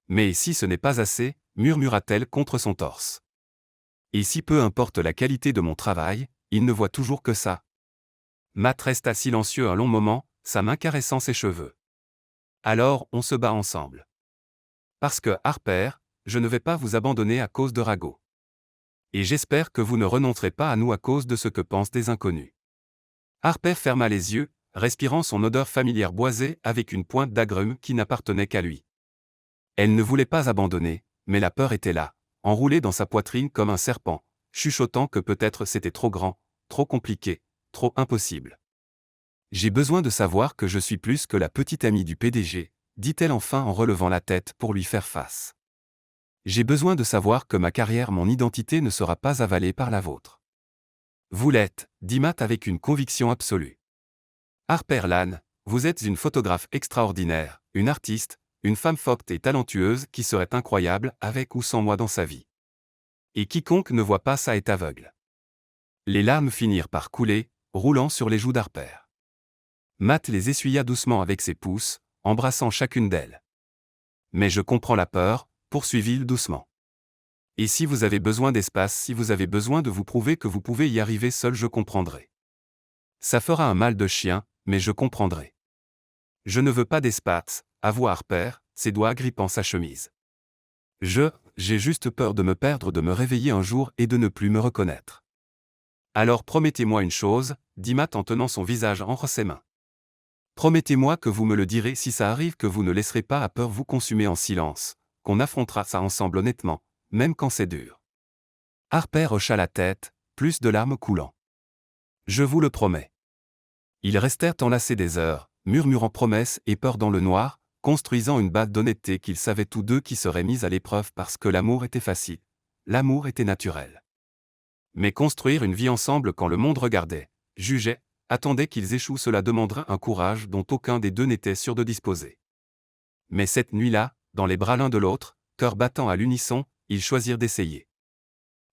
« Mais si ce n'est pas assez » murmura-t-elle contre son torse. « Et si peu importe la qualité de mon travail, il ne voit toujours que ça. » Matt resta silencieux un long moment, sa main caressant ses cheveux. « Alors, on se bat ensemble. Parce que, Harper, je ne vais pas vous abandonner à cause de ragots. Et j'espère que vous ne renoncerez pas à nous à cause de ce que pensent des inconnus. » Harper ferma les yeux, respirant son odeur familière boisée avec une pointe d'agrumes qui n'appartenait qu'à lui. Elle ne voulait pas abandonner, mais la peur était là, enroulée dans sa poitrine comme un serpent, chuchotant que peut-être c'était trop grand, trop compliqué, trop impossible. « J'ai besoin de savoir que je suis plus que la petite amie du PDG, » dit-elle enfin en relevant la tête pour lui faire face. « J'ai besoin de savoir que ma carrière, mon identité ne sera pas avalée par la vôtre. »« Vous l'êtes, » dit Matt avec une conviction absolue. « Harper Lane, vous êtes une photographe extraordinaire, une artiste, une femme forte et talentueuse qui serait incroyable avec ou sans moi dans sa vie. Et quiconque ne voit pas ça est aveugle. » Les larmes finirent par couler, roulant sur les joues d'Harper. Matt les essuya doucement avec ses pouces, embrassant chacune d'elles. « Mais je comprends la peur, » poursuivit-il doucement. « Et si vous avez besoin d'espace, si vous avez besoin de vous prouver que vous pouvez y arriver seul, je comprendrai. Ça fera un mal de chien, mais je comprendrai. Je ne veux pas d'espace, » avoua Harper, ses doigts agrippant sa chemise. « J'ai juste peur de me perdre, de me réveiller un jour et de ne plus me reconnaître. » « Alors promettez-moi une chose, » dit Matt en tenant son visage entre ses mains. « Promettez-moi que vous me le direz si ça arrive, que vous ne laisserez pas à peur vous consumer en silence, qu'on affrontera ça ensemble honnêtement, même quand c'est dur. » Harper hocha la tête, plus de larmes coulant. « Je vous le promets. » Ils restèrent enlacés des heures, murmurant promesses et peur dans le noir, construisant une base d'honnêteté qu'ils savaient tous deux qui serait mise à l'épreuve parce que l'amour était facile, l'amour était naturel. Mais construire une vie ensemble quand le monde regardait, jugeait, attendait qu'ils échouent, cela demanderait un courage dont aucun des deux n'était sûr de disposer. Mais cette nuit-là, dans les bras l'un de l'autre, cœur battant à l'unisson, ils choisirent d'essayer.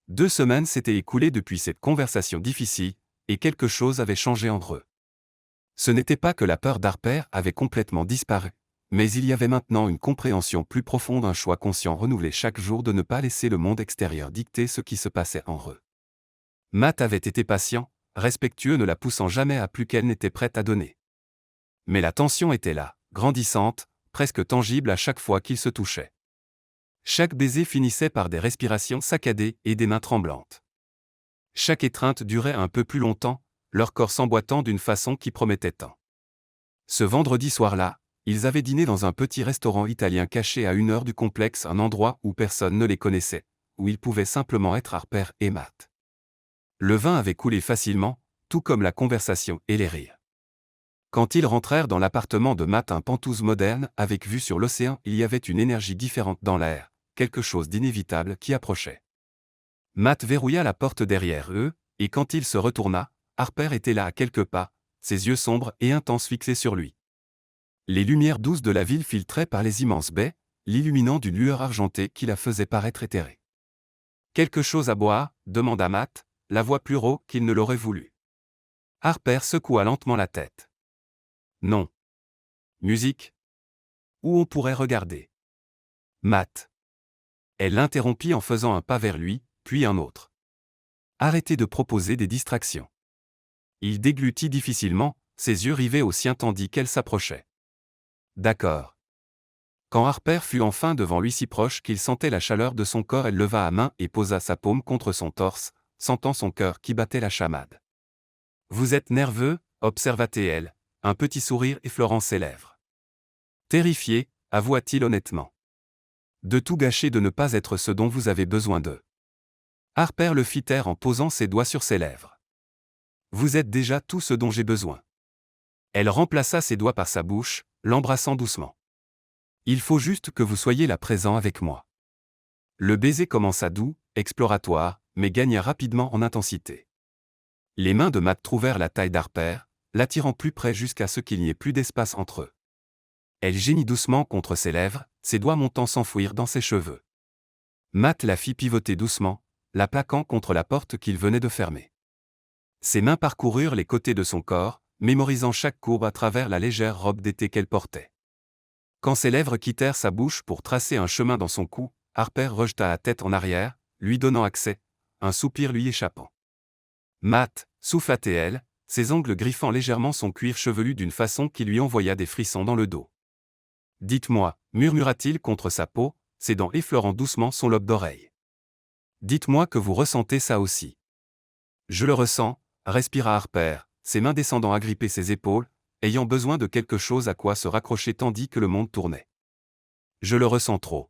2 semaines s'étaient écoulées depuis cette conversation difficile, et quelque chose avait changé entre eux. Ce n'était pas que la peur d'Harper avait complètement disparu, mais il y avait maintenant une compréhension plus profonde, un choix conscient renouvelé chaque jour de ne pas laisser le monde extérieur dicter ce qui se passait en eux. Matt avait été patient, respectueux, ne la poussant jamais à plus qu'elle n'était prête à donner. Mais la tension était là, grandissante, presque tangible à chaque fois qu'ils se touchaient. Chaque baiser finissait par des respirations saccadées et des mains tremblantes. Chaque étreinte durait un peu plus longtemps, leur corps s'emboîtant d'une façon qui promettait tant. Ce vendredi soir-là, ils avaient dîné dans un petit restaurant italien caché à 1 heure du complexe, un endroit où personne ne les connaissait, où ils pouvaient simplement être Harper et Matt. Le vin avait coulé facilement, tout comme la conversation et les rires. Quand ils rentrèrent dans l'appartement de Matt, un penthouse moderne avec vue sur l'océan, il y avait une énergie différente dans l'air, quelque chose d'inévitable qui approchait. Matt verrouilla la porte derrière eux, et quand il se retourna, Harper était là à quelques pas, ses yeux sombres et intenses fixés sur lui. Les lumières douces de la ville filtraient par les immenses baies, l'illuminant d'une lueur argentée qui la faisait paraître éthérée. « Quelque chose à boire ?» demanda Matt, la voix plus rauque qu'il ne l'aurait voulu. Harper secoua lentement la tête. « Non. »« Musique ? Où on pourrait regarder. » Matt. Elle l'interrompit en faisant un pas vers lui, puis un autre. « Arrêtez de proposer des distractions. » Il déglutit difficilement, ses yeux rivés aux siens tandis qu'elle s'approchait. « D'accord. Quand Harper fut enfin devant lui si proche qu'il sentait la chaleur de son corps, elle leva la main et posa sa paume contre son torse, sentant son cœur qui battait la chamade. « Vous êtes nerveux » observa-t-elle, un petit sourire effleurant ses lèvres. Terrifié, avoua-t-il honnêtement. De tout gâcher de ne pas être ce dont vous avez besoin d'eux. Harper le fit taire en posant ses doigts sur ses lèvres. Vous êtes déjà tout ce dont j'ai besoin. Elle remplaça ses doigts par sa bouche, l'embrassant doucement. Il faut juste que vous soyez là présent avec moi. Le baiser commença doux, exploratoire, mais gagna rapidement en intensité. Les mains de Matt trouvèrent la taille d'Harper, l'attirant plus près jusqu'à ce qu'il n'y ait plus d'espace entre eux. Elle gémit doucement contre ses lèvres, ses doigts montant s'enfouir dans ses cheveux. Matt la fit pivoter doucement, la plaquant contre la porte qu'il venait de fermer. Ses mains parcoururent les côtés de son corps, mémorisant chaque courbe à travers la légère robe d'été qu'elle portait. Quand ses lèvres quittèrent sa bouche pour tracer un chemin dans son cou, Harper rejeta la tête en arrière, lui donnant accès, un soupir lui échappant. Matt, souffla-t-elle, ses ongles griffant légèrement son cuir chevelu d'une façon qui lui envoya des frissons dans le dos. Dites-moi, murmura-t-il contre sa peau, ses dents effleurant doucement son lobe d'oreille. Dites-moi que vous ressentez ça aussi. Je le ressens, respira Harper, ses mains descendant agripper ses épaules, ayant besoin de quelque chose à quoi se raccrocher tandis que le monde tournait. Je le ressens trop.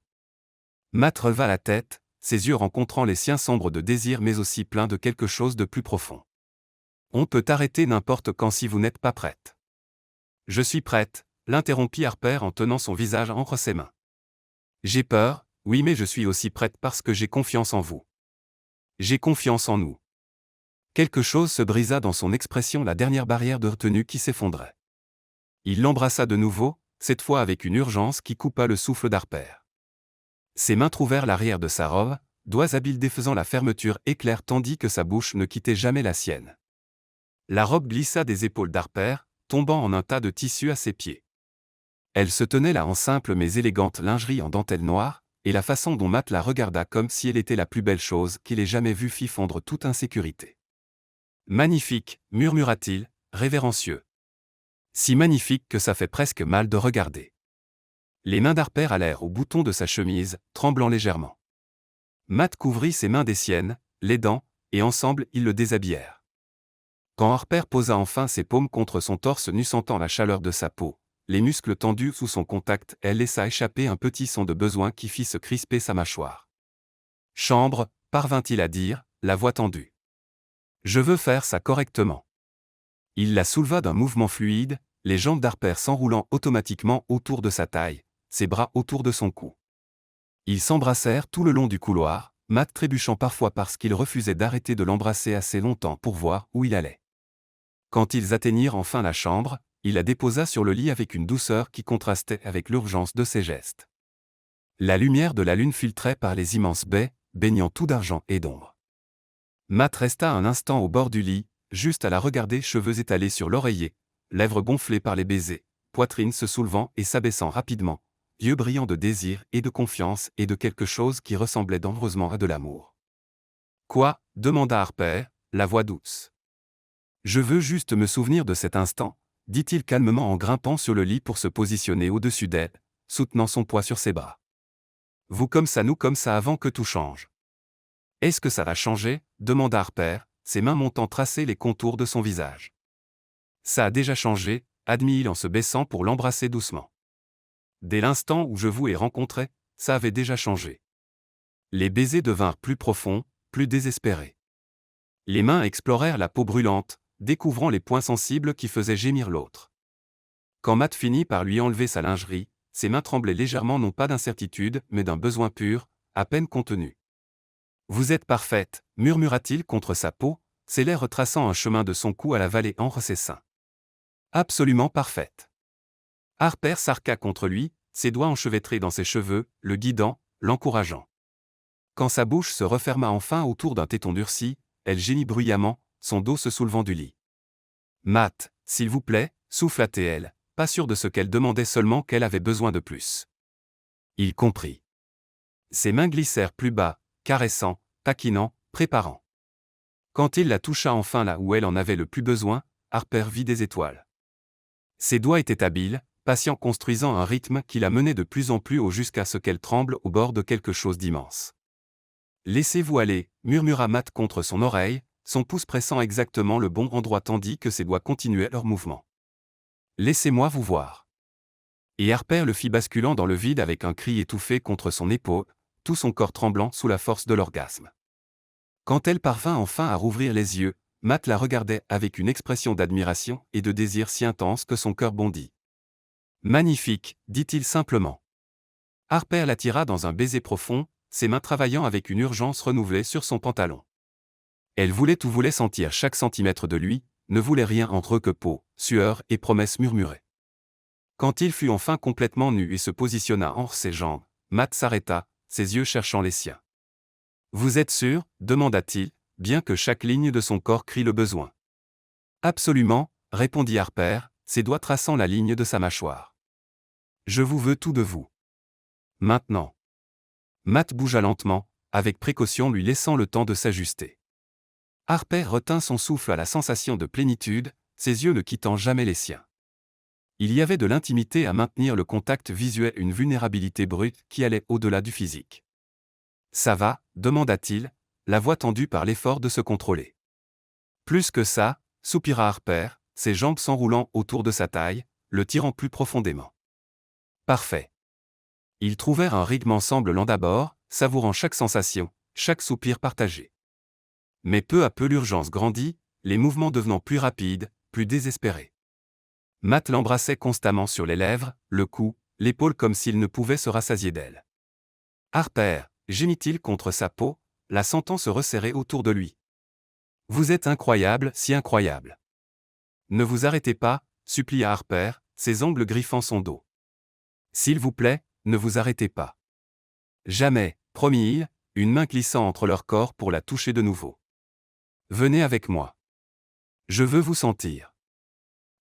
Matt releva la tête, ses yeux rencontrant les siens sombres de désir mais aussi pleins de quelque chose de plus profond. On peut arrêter n'importe quand si vous n'êtes pas prête. Je suis prête, l'interrompit Harper en tenant son visage entre ses mains. J'ai peur, oui, mais je suis aussi prête parce que j'ai confiance en vous. J'ai confiance en nous. Quelque chose se brisa dans son expression, la dernière barrière de retenue qui s'effondrait. Il l'embrassa de nouveau, cette fois avec une urgence qui coupa le souffle d'Harper. Ses mains trouvèrent l'arrière de sa robe, doigts habiles défaisant la fermeture éclair tandis que sa bouche ne quittait jamais la sienne. La robe glissa des épaules d'Harper, tombant en un tas de tissu à ses pieds. Elle se tenait là en simple mais élégante lingerie en dentelle noire, et la façon dont Matt la regarda comme si elle était la plus belle chose qu'il ait jamais vue fit fondre toute insécurité. Magnifique, murmura-t-il, révérencieux. Si magnifique que ça fait presque mal de regarder. Les mains d'Harper allèrent au bouton de sa chemise, tremblant légèrement. Matt couvrit ses mains des siennes, l'aidant, et ensemble ils le déshabillèrent. Quand Harper posa enfin ses paumes contre son torse nu sentant la chaleur de sa peau, les muscles tendus sous son contact, elle laissa échapper un petit son de besoin qui fit se crisper sa mâchoire. « Chambre » parvint-il à dire, la voix tendue. « Je veux faire ça correctement. » Il la souleva d'un mouvement fluide, les jambes d'Harper s'enroulant automatiquement autour de sa taille, ses bras autour de son cou. Ils s'embrassèrent tout le long du couloir, Matt trébuchant parfois parce qu'il refusait d'arrêter de l'embrasser assez longtemps pour voir où il allait. Quand ils atteignirent enfin la chambre, il la déposa sur le lit avec une douceur qui contrastait avec l'urgence de ses gestes. La lumière de la lune filtrait par les immenses baies, baignant tout d'argent et d'ombre. Matt resta un instant au bord du lit, juste à la regarder, cheveux étalés sur l'oreiller, lèvres gonflées par les baisers, poitrine se soulevant et s'abaissant rapidement, yeux brillants de désir et de confiance et de quelque chose qui ressemblait dangereusement à de l'amour. « Quoi » demanda Harper, la voix douce. « Je veux juste me souvenir de cet instant, » dit-il calmement en grimpant sur le lit pour se positionner au-dessus d'elle, soutenant son poids sur ses bras. « Vous comme ça, nous comme ça avant que tout change. » « Est-ce que ça va changer » demanda Harper, ses mains montant tracer les contours de son visage. « Ça a déjà changé » admit-il en se baissant pour l'embrasser doucement. « Dès l'instant où je vous ai rencontré, ça avait déjà changé. » Les baisers devinrent plus profonds, plus désespérés. Les mains explorèrent la peau brûlante, découvrant les points sensibles qui faisaient gémir l'autre. Quand Matt finit par lui enlever sa lingerie, ses mains tremblaient légèrement, non pas d'incertitude, mais d'un besoin pur, à peine contenu. « Vous êtes parfaite » murmura-t-il contre sa peau, ses lèvres traçant un chemin de son cou à la vallée entre ses seins. « Absolument parfaite. » Harper s'arqua contre lui, ses doigts enchevêtrés dans ses cheveux, le guidant, l'encourageant. Quand sa bouche se referma enfin autour d'un téton durci, elle gémit bruyamment, son dos se soulevant du lit. « Matt, s'il vous plaît » souffla-t-elle, pas sûre de ce qu'elle demandait, seulement qu'elle avait besoin de plus. Il comprit. Ses mains glissèrent plus bas, caressant, taquinant, préparant. Quand il la toucha enfin là où elle en avait le plus besoin, Harper vit des étoiles. Ses doigts étaient habiles, patient construisant un rythme qui la menait de plus en plus haut jusqu'à ce qu'elle tremble au bord de quelque chose d'immense. « Laissez-vous aller » murmura Matt contre son oreille, son pouce pressant exactement le bon endroit tandis que ses doigts continuaient leur mouvement. « Laissez-moi vous voir. » Et Harper le fit basculant dans le vide avec un cri étouffé contre son épaule, tout son corps tremblant sous la force de l'orgasme. Quand elle parvint enfin à rouvrir les yeux, Matt la regardait avec une expression d'admiration et de désir si intense que son cœur bondit. « Magnifique » dit-il simplement. Harper l'attira dans un baiser profond, ses mains travaillant avec une urgence renouvelée sur son pantalon. Elle voulait sentir chaque centimètre de lui, ne voulait rien entre eux que peau, sueur et promesses murmurées. Quand il fut enfin complètement nu et se positionna hors ses jambes, Matt s'arrêta, ses yeux cherchant les siens. « Vous êtes sûr » demanda-t-il, bien que chaque ligne de son corps crie le besoin. « Absolument » répondit Harper, ses doigts traçant la ligne de sa mâchoire. « Je vous veux tout de vous. Maintenant. » Matt bougea lentement, avec précaution lui laissant le temps de s'ajuster. Harper retint son souffle à la sensation de plénitude, ses yeux ne quittant jamais les siens. Il y avait de l'intimité à maintenir le contact visuel, une vulnérabilité brute qui allait au-delà du physique. « Ça va » demanda-t-il, la voix tendue par l'effort de se contrôler. « Plus que ça » soupira Harper, ses jambes s'enroulant autour de sa taille, le tirant plus profondément. « Parfait. » Ils trouvèrent un rythme ensemble lent d'abord, savourant chaque sensation, chaque soupir partagé. Mais peu à peu l'urgence grandit, les mouvements devenant plus rapides, plus désespérés. Matt l'embrassait constamment sur les lèvres, le cou, l'épaule comme s'il ne pouvait se rassasier d'elle. « Harper » gémit-il contre sa peau, la sentant se resserrer autour de lui. « Vous êtes incroyable, si incroyable. » « Ne vous arrêtez pas » supplia Harper, ses ongles griffant son dos. « S'il vous plaît, ne vous arrêtez pas. »« Jamais » promit-il, une main glissant entre leurs corps pour la toucher de nouveau. « Venez avec moi. Je veux vous sentir. »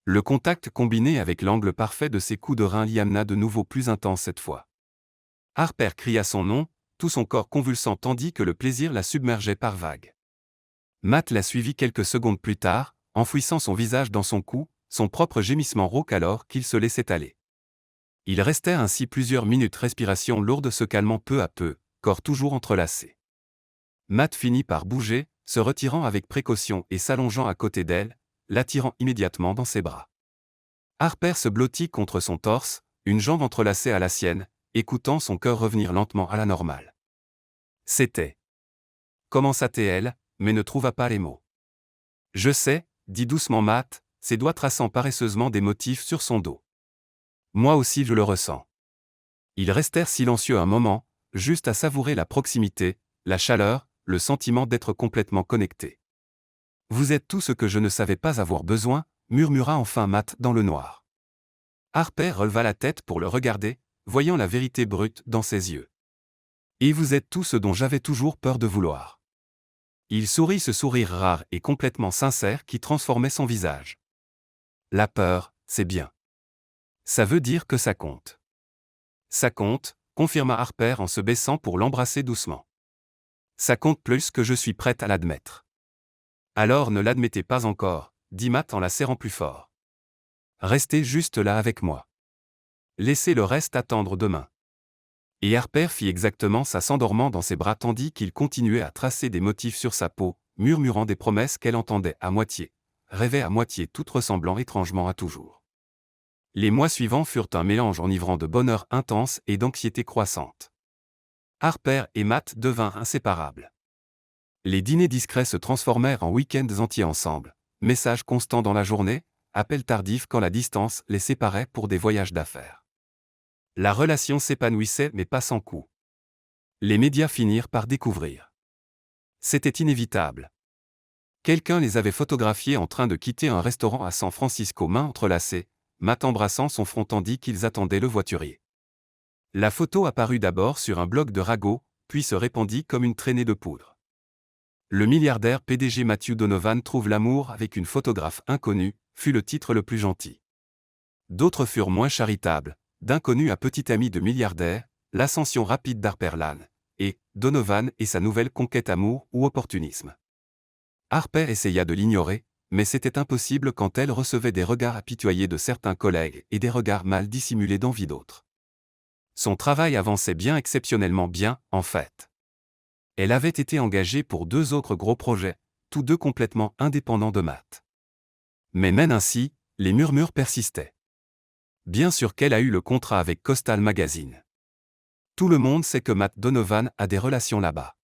Le contact combiné avec l'angle parfait de ses coups de rein l'y amena de nouveau plus intense cette fois. Harper cria son nom, tout son corps convulsant tandis que le plaisir la submergeait par vagues. Matt la suivit quelques secondes plus tard, enfouissant son visage dans son cou, son propre gémissement rauque alors qu'il se laissait aller. Il restait ainsi plusieurs minutes, respiration lourde se calmant peu à peu, corps toujours entrelacés. Matt finit par bouger, se retirant avec précaution et s'allongeant à côté d'elle, l'attirant immédiatement dans ses bras. Harper se blottit contre son torse, une jambe entrelacée à la sienne, écoutant son cœur revenir lentement à la normale. C'était. Commença-t-elle, mais ne trouva pas les mots. « Je sais » dit doucement Matt, ses doigts traçant paresseusement des motifs sur son dos. « Moi aussi je le ressens. » Ils restèrent silencieux un moment, juste à savourer la proximité, la chaleur, le sentiment d'être complètement connectés. « Vous êtes tout ce que je ne savais pas avoir besoin » murmura enfin Matt dans le noir. Harper releva la tête pour le regarder, voyant la vérité brute dans ses yeux. « Et vous êtes tout ce dont j'avais toujours peur de vouloir. » Il sourit ce sourire rare et complètement sincère qui transformait son visage. « La peur, c'est bien. Ça veut dire que ça compte. » « Ça compte » confirma Harper en se baissant pour l'embrasser doucement. « Ça compte plus que je suis prête à l'admettre. »« Alors ne l'admettez pas encore » dit Matt en la serrant plus fort. « Restez juste là avec moi. Laissez le reste attendre demain. » Et Harper fit exactement ça, s'endormant dans ses bras tandis qu'il continuait à tracer des motifs sur sa peau, murmurant des promesses qu'elle entendait à moitié, rêvait à moitié, tout ressemblant étrangement à toujours. Les mois suivants furent un mélange enivrant de bonheur intense et d'anxiété croissante. Harper et Matt devinrent inséparables. Les dîners discrets se transformèrent en week-ends entiers ensemble, messages constants dans la journée, appels tardifs quand la distance les séparait pour des voyages d'affaires. La relation s'épanouissait mais pas sans coup. Les médias finirent par découvrir. C'était inévitable. Quelqu'un les avait photographiés en train de quitter un restaurant à San Francisco, mains entrelacées, Matt embrassant son front tandis qu'ils attendaient le voiturier. La photo apparut d'abord sur un blog de ragots, puis se répandit comme une traînée de poudre. Le milliardaire PDG Matthew Donovan trouve l'amour avec une photographe inconnue, fut le titre le plus gentil. D'autres furent moins charitables, d'inconnu à petit ami de milliardaire, l'ascension rapide d'Harper Lane, et Donovan et sa nouvelle conquête, amour ou opportunisme. Harper essaya de l'ignorer, mais c'était impossible quand elle recevait des regards apitoyés de certains collègues et des regards mal dissimulés d'envie d'autres. Son travail avançait bien exceptionnellement bien, en fait. Elle avait été engagée pour 2 autres gros projets, tous deux complètement indépendants de Matt. Mais même ainsi, les murmures persistaient. Bien sûr qu'elle a eu le contrat avec Coastal Magazine. Tout le monde sait que Matt Donovan a des relations là-bas.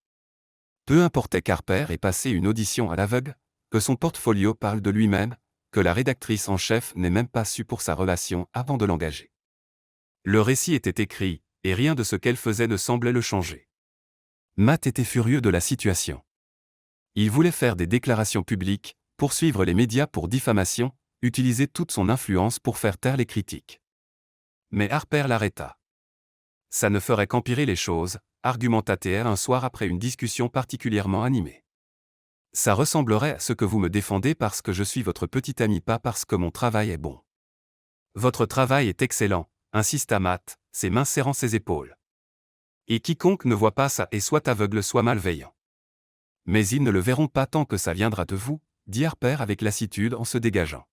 Peu importait qu'Harper ait passé une audition à l'aveugle, que son portfolio parle de lui-même, que la rédactrice en chef n'ait même pas su pour sa relation avant de l'engager. Le récit était écrit, et rien de ce qu'elle faisait ne semblait le changer. Matt était furieux de la situation. Il voulait faire des déclarations publiques, poursuivre les médias pour diffamation, utiliser toute son influence pour faire taire les critiques. Mais Harper l'arrêta. Ça ne ferait qu'empirer les choses, argumenta-t-elle un soir après une discussion particulièrement animée. Ça ressemblerait à ce que vous me défendez parce que je suis votre petit ami, pas parce que mon travail est bon. Votre travail est excellent, insista Matt, ses mains serrant ses épaules. Et quiconque ne voit pas ça est soit aveugle soit malveillant. Mais ils ne le verront pas tant que ça viendra de vous, dit Harper avec lassitude en se dégageant.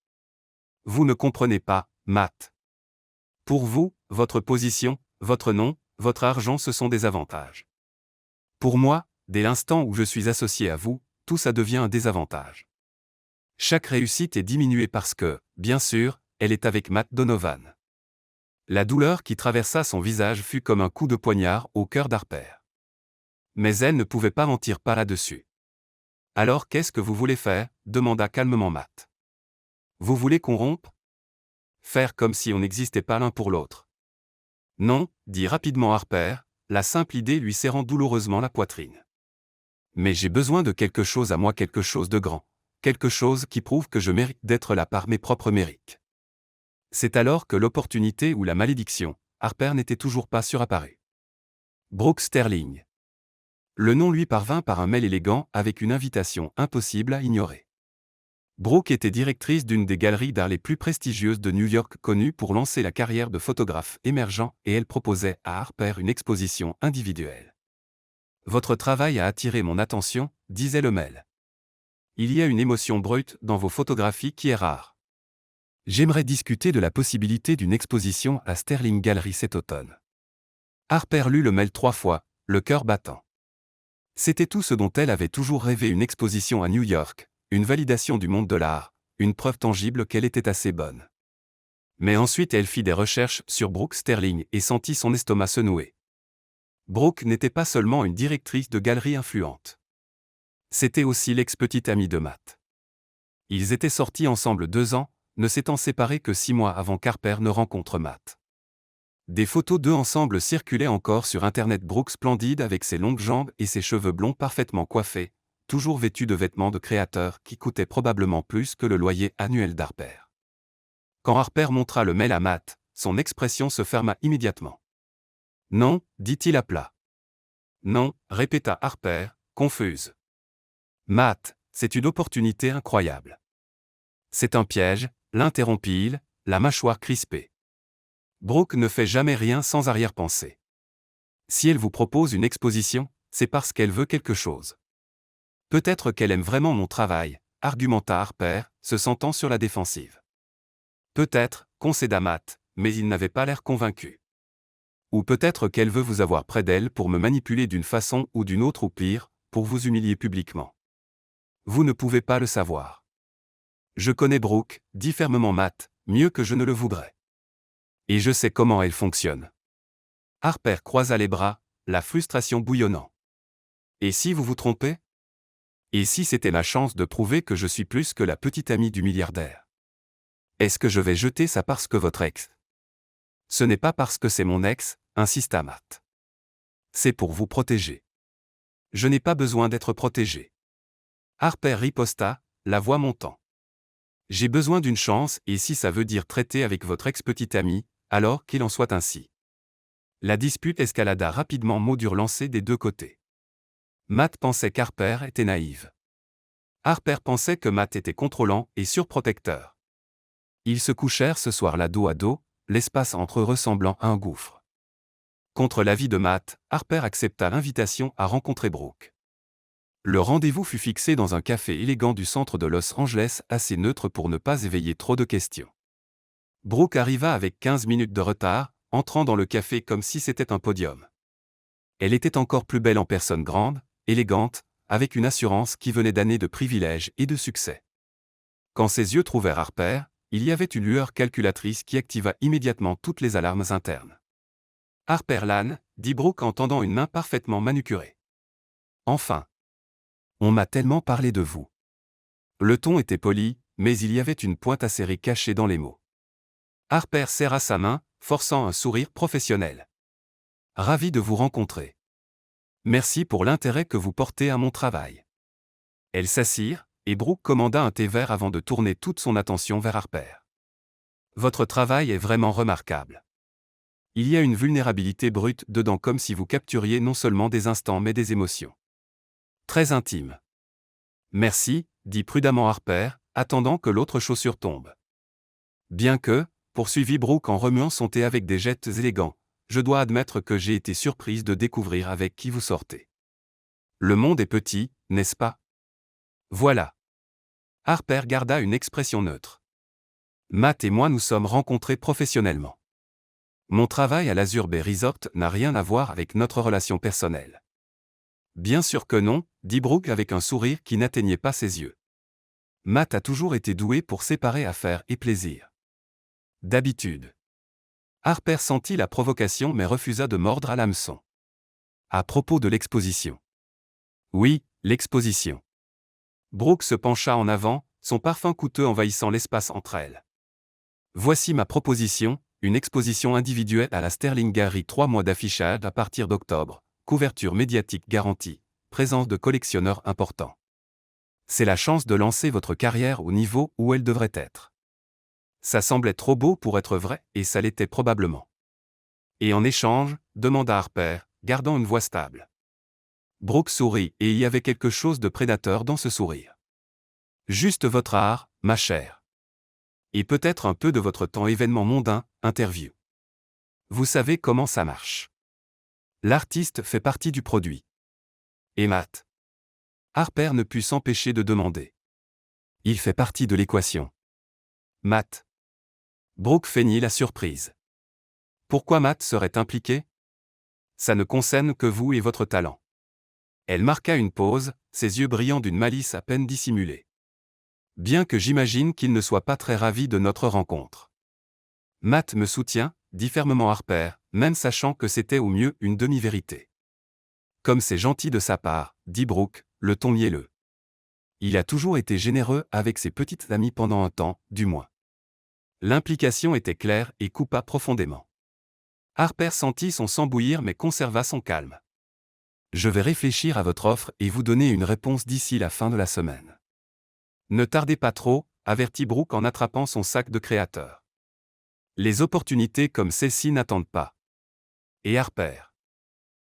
Vous ne comprenez pas, Matt. Pour vous, votre position, votre nom, votre argent, ce sont des avantages. Pour moi, dès l'instant où je suis associé à vous, tout ça devient un désavantage. Chaque réussite est diminuée parce que, bien sûr, elle est avec Matt Donovan. La douleur qui traversa son visage fut comme un coup de poignard au cœur d'Harper. Mais elle ne pouvait pas mentir pas là-dessus. Alors qu'est-ce que vous voulez faire ? Demanda calmement Matt. Vous voulez qu'on rompe ? Faire comme si on n'existait pas l'un pour l'autre. Non, dit rapidement Harper, la simple idée lui serrant douloureusement la poitrine. Mais j'ai besoin de quelque chose à moi, quelque chose de grand, quelque chose qui prouve que je mérite d'être là par mes propres mérites. C'est alors que l'opportunité ou la malédiction, Harper n'était toujours pas surapparu. Brooke Sterling. Le nom lui parvint par un mail élégant avec une invitation impossible à ignorer. Brooke était directrice d'une des galeries d'art les plus prestigieuses de New York, connue pour lancer la carrière de photographe émergent, et elle proposait à Harper une exposition individuelle. Votre travail a attiré mon attention, disait le mail. Il y a une émotion brute dans vos photographies qui est rare. J'aimerais discuter de la possibilité d'une exposition à Sterling Gallery cet automne. Harper lut le mail 3 fois, le cœur battant. C'était tout ce dont elle avait toujours rêvé, une exposition à New York, une validation du monde de l'art, une preuve tangible qu'elle était assez bonne. Mais ensuite elle fit des recherches sur Brooke Sterling et sentit son estomac se nouer. Brooke n'était pas seulement une directrice de galerie influente. C'était aussi l'ex-petite amie de Matt. Ils étaient sortis ensemble 2 ans, ne s'étant séparés que 6 mois avant qu'Harper ne rencontre Matt. Des photos d'eux ensemble circulaient encore sur Internet. Brooke splendide avec ses longues jambes et ses cheveux blonds parfaitement coiffés, toujours vêtue de vêtements de créateur qui coûtaient probablement plus que le loyer annuel d'Harper. Quand Harper montra le mail à Matt, son expression se ferma immédiatement. Non, dit-il à plat. Non, répéta Harper, confuse. Matt, c'est une opportunité incroyable. C'est un piège, l'interrompit-il, la mâchoire crispée. Brooke ne fait jamais rien sans arrière-pensée. Si elle vous propose une exposition, c'est parce qu'elle veut quelque chose. Peut-être qu'elle aime vraiment mon travail, argumenta Harper, se sentant sur la défensive. Peut-être, concéda Matt, mais il n'avait pas l'air convaincu. Ou peut-être qu'elle veut vous avoir près d'elle pour me manipuler d'une façon ou d'une autre, ou pire, pour vous humilier publiquement. Vous ne pouvez pas le savoir. Je connais Brooke, dit fermement Matt, mieux que je ne le voudrais. Et je sais comment elle fonctionne. Harper croisa les bras, la frustration bouillonnant. Et si vous vous trompez ? Et si c'était ma chance de prouver que je suis plus que la petite amie du milliardaire ? Est-ce que je vais jeter ça parce que votre ex ? Ce n'est pas parce que c'est mon ex, insista Matt. C'est pour vous protéger. Je n'ai pas besoin d'être protégé. Harper riposta, la voix montant. J'ai besoin d'une chance, et si ça veut dire traiter avec votre ex-petite amie, alors qu'il en soit ainsi. La dispute escalada rapidement, mots durs lancés des 2 côtés. Matt pensait qu'Harper était naïve. Harper pensait que Matt était contrôlant et surprotecteur. Ils se couchèrent ce soir-là dos à dos, l'espace entre eux ressemblant à un gouffre. Contre l'avis de Matt, Harper accepta l'invitation à rencontrer Brooke. Le rendez-vous fut fixé dans un café élégant du centre de Los Angeles, assez neutre pour ne pas éveiller trop de questions. Brooke arriva avec 15 minutes de retard, entrant dans le café comme si c'était un podium. Elle était encore plus belle en personne, grande, élégante, avec une assurance qui venait d'années de privilèges et de succès. Quand ses yeux trouvèrent Harper, il y avait une lueur calculatrice qui activa immédiatement toutes les alarmes internes. « Harper Lane », dit Brooke en tendant une main parfaitement manucurée. « Enfin. On m'a tellement parlé de vous. » Le ton était poli, mais il y avait une pointe acérée cachée dans les mots. Harper serra sa main, forçant un sourire professionnel. « Ravi de vous rencontrer. Merci pour l'intérêt que vous portez à mon travail. » Elles s'assirent, et Brooke commanda un thé vert avant de tourner toute son attention vers Harper. « Votre travail est vraiment remarquable. Il y a une vulnérabilité brute dedans, comme si vous capturiez non seulement des instants mais des émotions. Très intime. »« Merci, » dit prudemment Harper, attendant que l'autre chaussure tombe. « Bien que, » poursuivit Brooke en remuant son thé avec des gestes élégants, « je dois admettre que j'ai été surprise de découvrir avec qui vous sortez. Le monde est petit, n'est-ce pas ? » Voilà. Harper garda une expression neutre. « Matt et moi nous sommes rencontrés professionnellement. Mon travail à l'Azure Bay Resort n'a rien à voir avec notre relation personnelle. » Bien sûr que non, dit Brooke avec un sourire qui n'atteignait pas ses yeux. Matt a toujours été doué pour séparer affaires et plaisir. D'habitude. Harper sentit la provocation mais refusa de mordre à l'hameçon. À propos de l'exposition. Oui, l'exposition. Brooke se pencha en avant, son parfum coûteux envahissant l'espace entre elles. Voici ma proposition, une exposition individuelle à la Sterling Gallery, 3 mois d'affichage à partir d'octobre, couverture médiatique garantie, présence de collectionneurs importants. C'est la chance de lancer votre carrière au niveau où elle devrait être. Ça semblait trop beau pour être vrai, et ça l'était probablement. Et en échange, demanda Harper, gardant une voix stable. Brooke sourit, et il y avait quelque chose de prédateur dans ce sourire. Juste votre art, ma chère. Et peut-être un peu de votre temps, événement mondain, interview. Vous savez comment ça marche. L'artiste fait partie du produit. Et Matt. Harper ne put s'empêcher de demander. Il fait partie de l'équation. Matt. Brooke feignit la surprise. Pourquoi Matt serait impliqué ? Ça ne concerne que vous et votre talent. Elle marqua une pause, ses yeux brillant d'une malice à peine dissimulée. Bien que j'imagine qu'il ne soit pas très ravi de notre rencontre. Matt me soutient, dit fermement Harper, même sachant que c'était au mieux une demi-vérité. Comme c'est gentil de sa part, dit Brooke, le ton mielleux. Il a toujours été généreux avec ses petites amies pendant un temps, du moins. L'implication était claire et coupa profondément. Harper sentit son sang bouillir mais conserva son calme. Je vais réfléchir à votre offre et vous donner une réponse d'ici la fin de la semaine. Ne tardez pas trop, avertit Brooke en attrapant son sac de créateur. Les opportunités comme celle-ci n'attendent pas. Et Harper.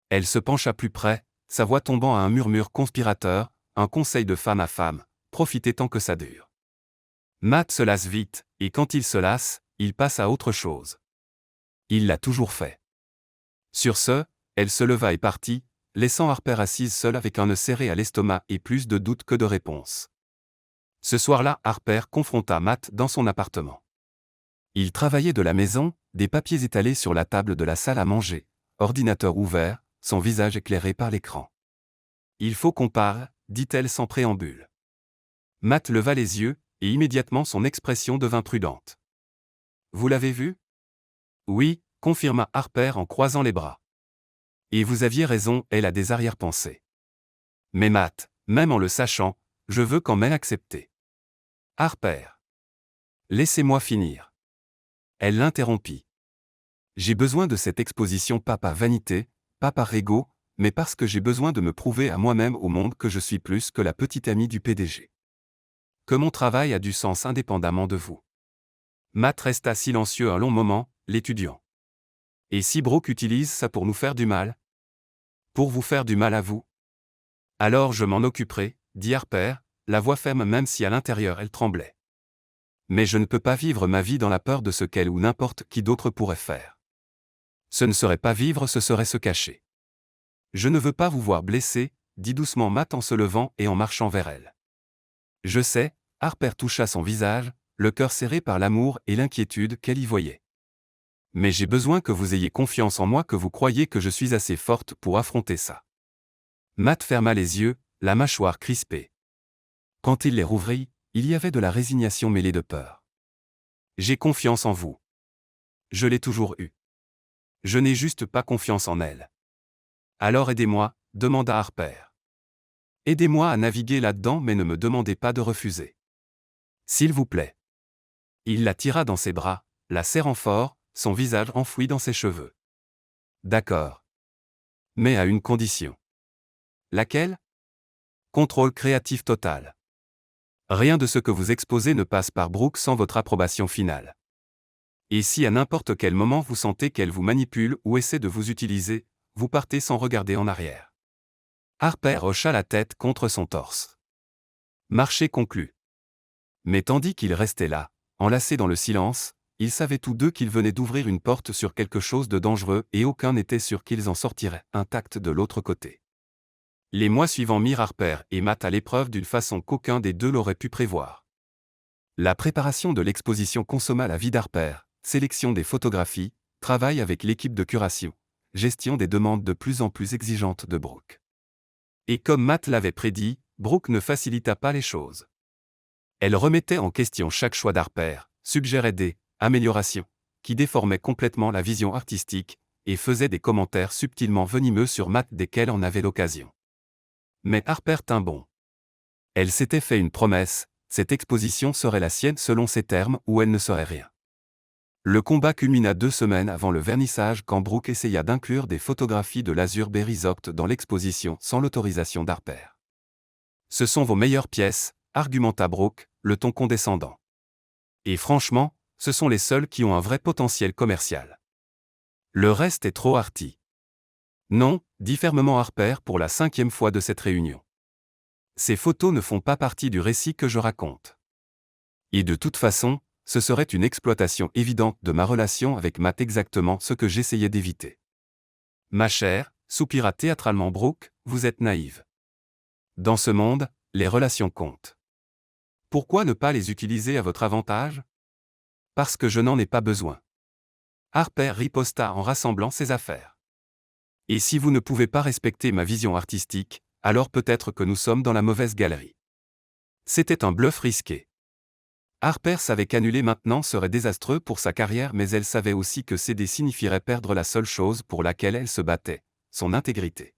Elle se pencha plus près, sa voix tombant à un murmure conspirateur, un conseil de femme à femme, profitez tant que ça dure. Matt se lasse vite, et quand il se lasse, il passe à autre chose. Il l'a toujours fait. Sur ce, elle se leva et partit, laissant Harper assise seule avec un nœud serré à l'estomac et plus de doutes que de réponses. Ce soir-là, Harper confronta Matt dans son appartement. Il travaillait de la maison, des papiers étalés sur la table de la salle à manger, ordinateur ouvert, son visage éclairé par l'écran. « Il faut qu'on parle », dit-elle sans préambule. Matt leva les yeux, et immédiatement son expression devint prudente. « Vous l'avez vu ? » ?»« Oui, » confirma Harper en croisant les bras. « Et vous aviez raison, elle a des arrière-pensées. Mais Matt, même en le sachant, je veux quand même accepter. » « Harper. Laissez-moi finir. » Elle l'interrompit. « J'ai besoin de cette exposition pas par vanité, pas par ego, mais parce que j'ai besoin de me prouver à moi-même au monde que je suis plus que la petite amie du PDG. Que mon travail a du sens indépendamment de vous. » Matt resta silencieux un long moment, l'étudiant. « Et si Brooke utilise ça pour nous faire du mal ? Pour vous faire du mal à vous ? Alors je m'en occuperai, dit Harper, la voix ferme même si à l'intérieur elle tremblait. Mais je ne peux pas vivre ma vie dans la peur de ce qu'elle ou n'importe qui d'autre pourrait faire. Ce ne serait pas vivre, ce serait se cacher. Je ne veux pas vous voir blessé, dit doucement Matt en se levant et en marchant vers elle. Je sais, Harper toucha son visage, le cœur serré par l'amour et l'inquiétude qu'elle y voyait. Mais j'ai besoin que vous ayez confiance en moi, que vous croyiez que je suis assez forte pour affronter ça. Matt ferma les yeux, la mâchoire crispée. Quand il les rouvrit, il y avait de la résignation mêlée de peur. J'ai confiance en vous. Je l'ai toujours eu. Je n'ai juste pas confiance en elle. Alors aidez-moi, demanda Harper. Aidez-moi à naviguer là-dedans, mais ne me demandez pas de refuser. S'il vous plaît. Il la tira dans ses bras, la serrant fort, son visage enfoui dans ses cheveux. D'accord. Mais à une condition. Laquelle? Contrôle créatif total. Rien de ce que vous exposez ne passe par Brooke sans votre approbation finale. Et si à n'importe quel moment vous sentez qu'elle vous manipule ou essaie de vous utiliser, vous partez sans regarder en arrière. Harper hocha la tête contre son torse. Marché conclu. Mais tandis qu'ils restaient là, enlacés dans le silence, ils savaient tous deux qu'ils venaient d'ouvrir une porte sur quelque chose de dangereux et aucun n'était sûr qu'ils en sortiraient intacts de l'autre côté. Les mois suivants mirent Harper et Matt à l'épreuve d'une façon qu'aucun des deux l'aurait pu prévoir. La préparation de l'exposition consomma la vie d'Harper, sélection des photographies, travail avec l'équipe de curation, gestion des demandes de plus en plus exigeantes de Brooke. Et comme Matt l'avait prédit, Brooke ne facilita pas les choses. Elle remettait en question chaque choix d'Harper, suggérait des améliorations, qui déformaient complètement la vision artistique, et faisait des commentaires subtilement venimeux sur Matt dès qu'elle en avait l'occasion. Mais Harper tint bon. Elle s'était fait une promesse, cette exposition serait la sienne selon ses termes ou elle ne serait rien. Le combat culmina 2 semaines avant le vernissage quand Brooke essaya d'inclure des photographies de l'Azur Bay Resort dans l'exposition sans l'autorisation d'Harper. Ce sont vos meilleures pièces, argumenta Brooke, le ton condescendant. Et franchement, ce sont les seules qui ont un vrai potentiel commercial. Le reste est trop arty. Non, dit fermement Harper pour la 5e fois de cette réunion. Ces photos ne font pas partie du récit que je raconte. Et de toute façon, ce serait une exploitation évidente de ma relation avec Matt, exactement ce que j'essayais d'éviter. Ma chère, soupira théâtralement Brooke, vous êtes naïve. Dans ce monde, les relations comptent. Pourquoi ne pas les utiliser à votre avantage? Parce que je n'en ai pas besoin. Harper riposta en rassemblant ses affaires. Et si vous ne pouvez pas respecter ma vision artistique, alors peut-être que nous sommes dans la mauvaise galerie. C'était un bluff risqué. Harper savait qu'annuler maintenant serait désastreux pour sa carrière, mais elle savait aussi que céder signifierait perdre la seule chose pour laquelle elle se battait, son intégrité.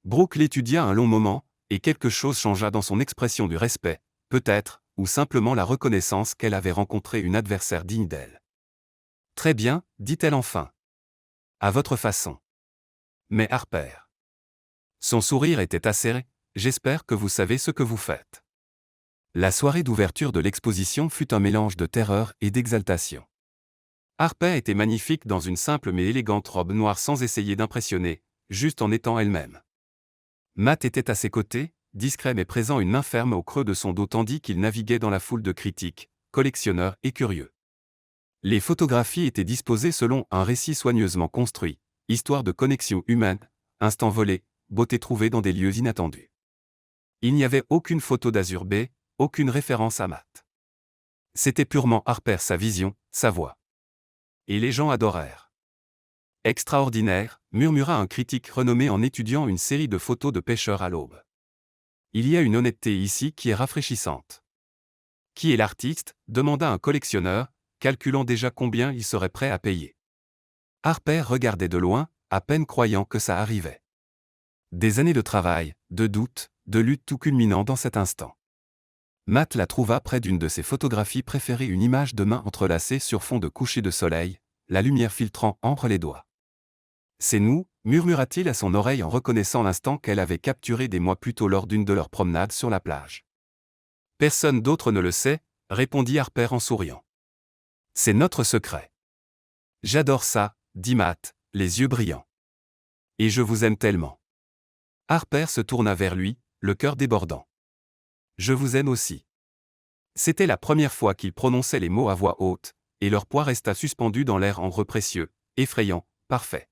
Brooke l'étudia un long moment, et quelque chose changea dans son expression du respect, peut-être, ou simplement la reconnaissance qu'elle avait rencontré une adversaire digne d'elle. Très bien, dit-elle enfin. À votre façon. Mais Harper. Son sourire était acéré, j'espère que vous savez ce que vous faites. La soirée d'ouverture de l'exposition fut un mélange de terreur et d'exaltation. Harper était magnifique dans une simple mais élégante robe noire sans essayer d'impressionner, juste en étant elle-même. Matt était à ses côtés, discret mais présent, une main ferme au creux de son dos tandis qu'il naviguait dans la foule de critiques, collectionneurs et curieux. Les photographies étaient disposées selon un récit soigneusement construit, histoire de connexion humaine, instant volé, beauté trouvée dans des lieux inattendus. Il n'y avait aucune photo d'Azur Bay, aucune référence à Matt. C'était purement Harper, sa vision, sa voix. Et les gens adorèrent. Extraordinaire, murmura un critique renommé en étudiant une série de photos de pêcheurs à l'aube. Il y a une honnêteté ici qui est rafraîchissante. Qui est l'artiste? Demanda un collectionneur, calculant déjà combien il serait prêt à payer. Harper regardait de loin, à peine croyant que ça arrivait. Des années de travail, de doutes, de luttes, tout culminant dans cet instant. Matt la trouva près d'une de ses photographies préférées, une image de mains entrelacées sur fond de coucher de soleil, la lumière filtrant entre les doigts. C'est nous, murmura-t-il à son oreille en reconnaissant l'instant qu'elle avait capturé des mois plus tôt lors d'une de leurs promenades sur la plage. Personne d'autre ne le sait, répondit Harper en souriant. C'est notre secret. J'adore ça, dit Matt, les yeux brillants. Et je vous aime tellement. Harper se tourna vers lui, le cœur débordant. Je vous aime aussi. C'était la première fois qu'il prononçait les mots à voix haute, et leur poids resta suspendu dans l'air, ambre précieux, effrayant, parfait.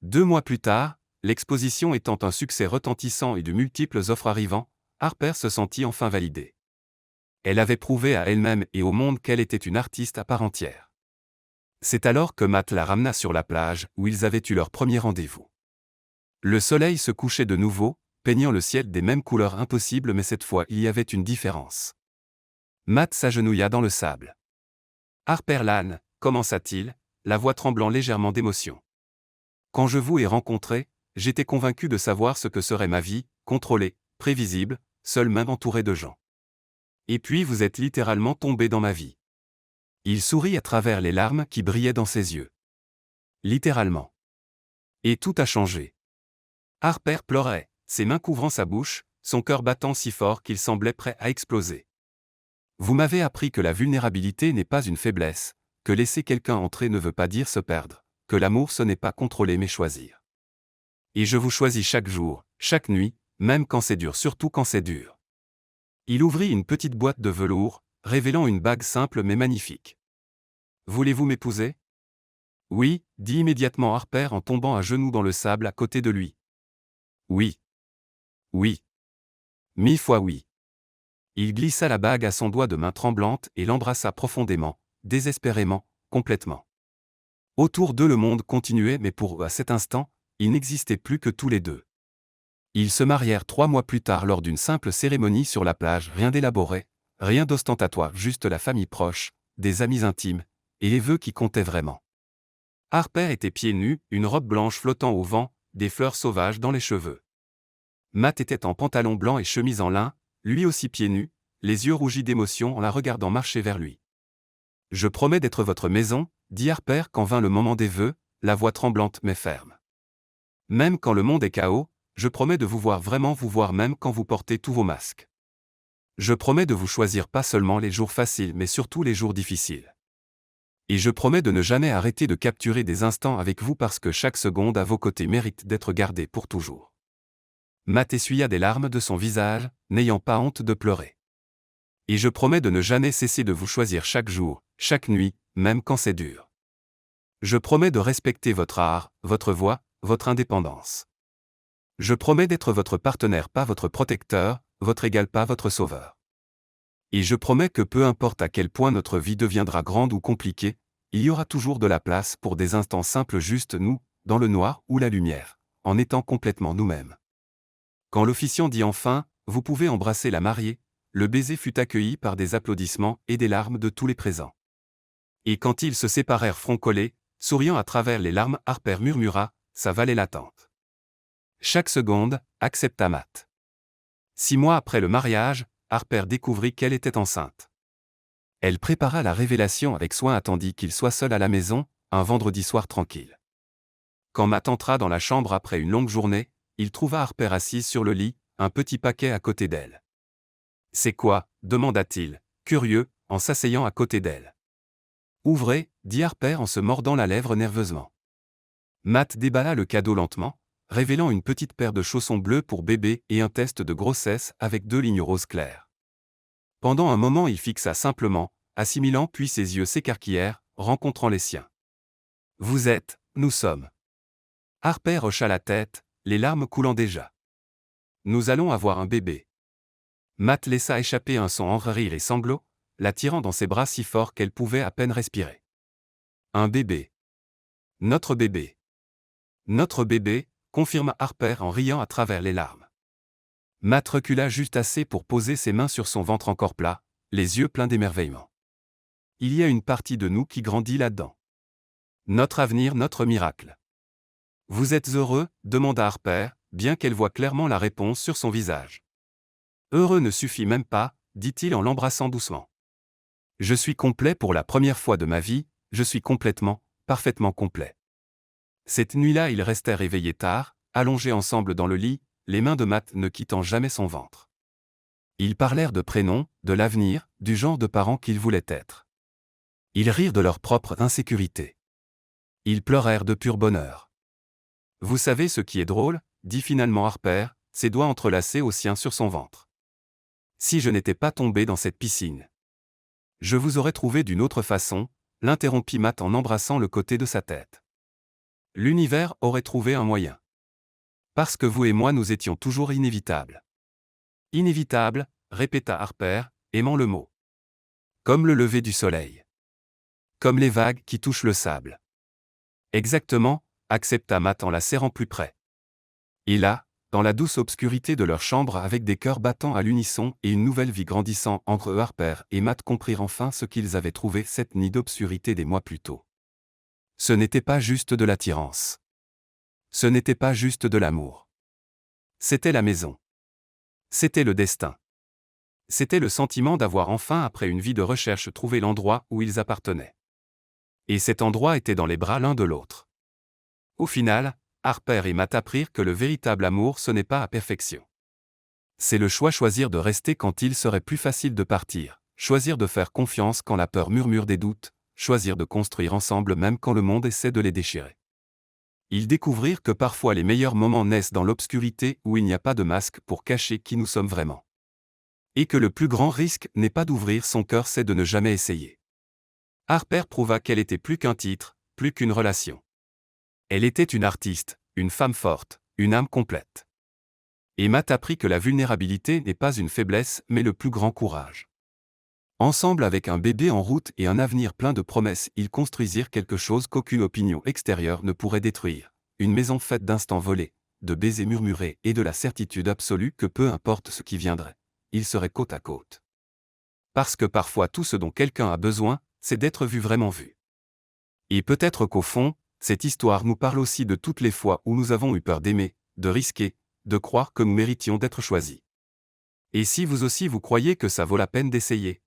2 mois plus tard, l'exposition étant un succès retentissant et de multiples offres arrivant, Harper se sentit enfin validée. Elle avait prouvé à elle-même et au monde qu'elle était une artiste à part entière. C'est alors que Matt la ramena sur la plage, où ils avaient eu leur premier rendez-vous. Le soleil se couchait de nouveau, peignant le ciel des mêmes couleurs impossibles, mais cette fois il y avait une différence. Matt s'agenouilla dans le sable. « Harper Lane, commença-t-il, la voix tremblant légèrement d'émotion. Quand je vous ai rencontré, j'étais convaincu de savoir ce que serait ma vie, contrôlée, prévisible, seule même entourée de gens. Et puis vous êtes littéralement tombé dans ma vie. » Il sourit à travers les larmes qui brillaient dans ses yeux. Littéralement. Et tout a changé. Harper pleurait, ses mains couvrant sa bouche, son cœur battant si fort qu'il semblait prêt à exploser. Vous m'avez appris que la vulnérabilité n'est pas une faiblesse, que laisser quelqu'un entrer ne veut pas dire se perdre, que l'amour ce n'est pas contrôler mais choisir. Et je vous choisis chaque jour, chaque nuit, même quand c'est dur, surtout quand c'est dur. Il ouvrit une petite boîte de velours, révélant une bague simple mais magnifique. Voulez-vous m'épouser ? Oui, dit immédiatement Harper en tombant à genoux dans le sable à côté de lui. Oui. Oui. 1000 fois oui. Il glissa la bague à son doigt de main tremblante et l'embrassa profondément, désespérément, complètement. Autour d'eux le monde continuait, mais pour eux à cet instant, il n'existait plus que tous les deux. Ils se marièrent 3 mois plus tard lors d'une simple cérémonie sur la plage, rien d'élaboré, rien d'ostentatoire, juste la famille proche, des amis intimes, et les vœux qui comptaient vraiment. Harper était pieds nus, une robe blanche flottant au vent, des fleurs sauvages dans les cheveux. Matt était en pantalon blanc et chemise en lin, lui aussi pieds nus, les yeux rougis d'émotion en la regardant marcher vers lui. « Je promets d'être votre maison, » dit Harper quand vint le moment des vœux, la voix tremblante mais ferme. « Même quand le monde est chaos, je promets de vous voir vraiment, vous voir même quand vous portez tous vos masques. Je promets de vous choisir pas seulement les jours faciles mais surtout les jours difficiles. Et je promets de ne jamais arrêter de capturer des instants avec vous parce que chaque seconde à vos côtés mérite d'être gardée pour toujours. » Matt essuya des larmes de son visage, n'ayant pas honte de pleurer. « Et je promets de ne jamais cesser de vous choisir chaque jour, chaque nuit, même quand c'est dur. Je promets de respecter votre art, votre voix, votre indépendance. Je promets d'être votre partenaire, pas votre protecteur, votre égal, pas votre sauveur. Et je promets que peu importe à quel point notre vie deviendra grande ou compliquée, il y aura toujours de la place pour des instants simples, juste nous, dans le noir ou la lumière, en étant complètement nous-mêmes. » Quand l'officiant dit enfin « Vous pouvez embrasser la mariée », le baiser fut accueilli par des applaudissements et des larmes de tous les présents. Et quand ils se séparèrent front collé, souriant à travers les larmes, Harper murmura « Ça valait l'attente. » Chaque seconde, accepta Matt. 6 mois après le mariage, Harper découvrit qu'elle était enceinte. Elle prépara la révélation avec soin, attendit qu'il soit seul à la maison, un vendredi soir tranquille. Quand Matt entra dans la chambre après une longue journée, il trouva Harper assise sur le lit, un petit paquet à côté d'elle. « C'est quoi » demanda-t-il, curieux, en s'asseyant à côté d'elle. « Ouvrez » dit Harper en se mordant la lèvre nerveusement. Matt déballa le cadeau lentement, révélant une petite paire de chaussons bleus pour bébé et un test de grossesse avec 2 lignes roses claires. Pendant un moment il fixa simplement, assimilant, puis ses yeux s'écarquillèrent, rencontrant les siens. « Vous êtes, nous sommes. » Harper hocha la tête, les larmes coulant déjà. « Nous allons avoir un bébé. » Matt laissa échapper un son entre rire et sanglots, la tirant dans ses bras si fort qu'elle pouvait à peine respirer. « Un bébé. Notre bébé. Notre bébé, » confirma Harper en riant à travers les larmes. Matt recula juste assez pour poser ses mains sur son ventre encore plat, les yeux pleins d'émerveillement. « Il y a une partie de nous qui grandit là-dedans. Notre avenir, notre miracle. »« Vous êtes heureux » demanda Harper, bien qu'elle voie clairement la réponse sur son visage. « Heureux ne suffit même pas, » dit-il en l'embrassant doucement. « Je suis complet pour la première fois de ma vie, je suis complètement, parfaitement complet. » Cette nuit-là ils restèrent éveillés tard, allongés ensemble dans le lit, les mains de Matt ne quittant jamais son ventre. Ils parlèrent de prénoms, de l'avenir, du genre de parents qu'ils voulaient être. Ils rirent de leur propre insécurité. Ils pleurèrent de pur bonheur. « Vous savez ce qui est drôle » dit finalement Harper, ses doigts entrelacés aux siens sur son ventre. « Si je n'étais pas tombé dans cette piscine. Je vous aurais trouvé d'une autre façon » l'interrompit Matt en embrassant le côté de sa tête. « L'univers aurait trouvé un moyen. Parce que vous et moi nous étions toujours inévitables. Inévitable, répéta Harper, aimant le mot. Comme le lever du soleil. Comme les vagues qui touchent le sable. Exactement, accepta Matt en la serrant plus près. Et là, dans la douce obscurité de leur chambre avec des cœurs battant à l'unisson et une nouvelle vie grandissant entre eux, Harper et Matt comprirent enfin ce qu'ils avaient trouvé cette nuit d'obscurité des mois plus tôt. Ce n'était pas juste de l'attirance. Ce n'était pas juste de l'amour. C'était la maison. C'était le destin. C'était le sentiment d'avoir enfin, après une vie de recherche, trouvé l'endroit où ils appartenaient. Et cet endroit était dans les bras l'un de l'autre. Au final, Harper et Matt apprirent que le véritable amour ce n'est pas à perfection. C'est le choisir de rester quand il serait plus facile de partir, choisir de faire confiance quand la peur murmure des doutes, choisir de construire ensemble même quand le monde essaie de les déchirer. Ils découvrirent que parfois les meilleurs moments naissent dans l'obscurité où il n'y a pas de masque pour cacher qui nous sommes vraiment. Et que le plus grand risque n'est pas d'ouvrir son cœur, c'est de ne jamais essayer. Harper prouva qu'elle était plus qu'un titre, plus qu'une relation. Elle était une artiste, une femme forte, une âme complète. Et Matt apprit que la vulnérabilité n'est pas une faiblesse mais le plus grand courage. Ensemble, avec un bébé en route et un avenir plein de promesses, ils construisirent quelque chose qu'aucune opinion extérieure ne pourrait détruire. Une maison faite d'instants volés, de baisers murmurés et de la certitude absolue que peu importe ce qui viendrait, ils seraient côte à côte. Parce que parfois tout ce dont quelqu'un a besoin, c'est d'être vu, vraiment vu. Et peut-être qu'au fond, cette histoire nous parle aussi de toutes les fois où nous avons eu peur d'aimer, de risquer, de croire que nous méritions d'être choisis. Et si vous aussi vous croyez que ça vaut la peine d'essayer?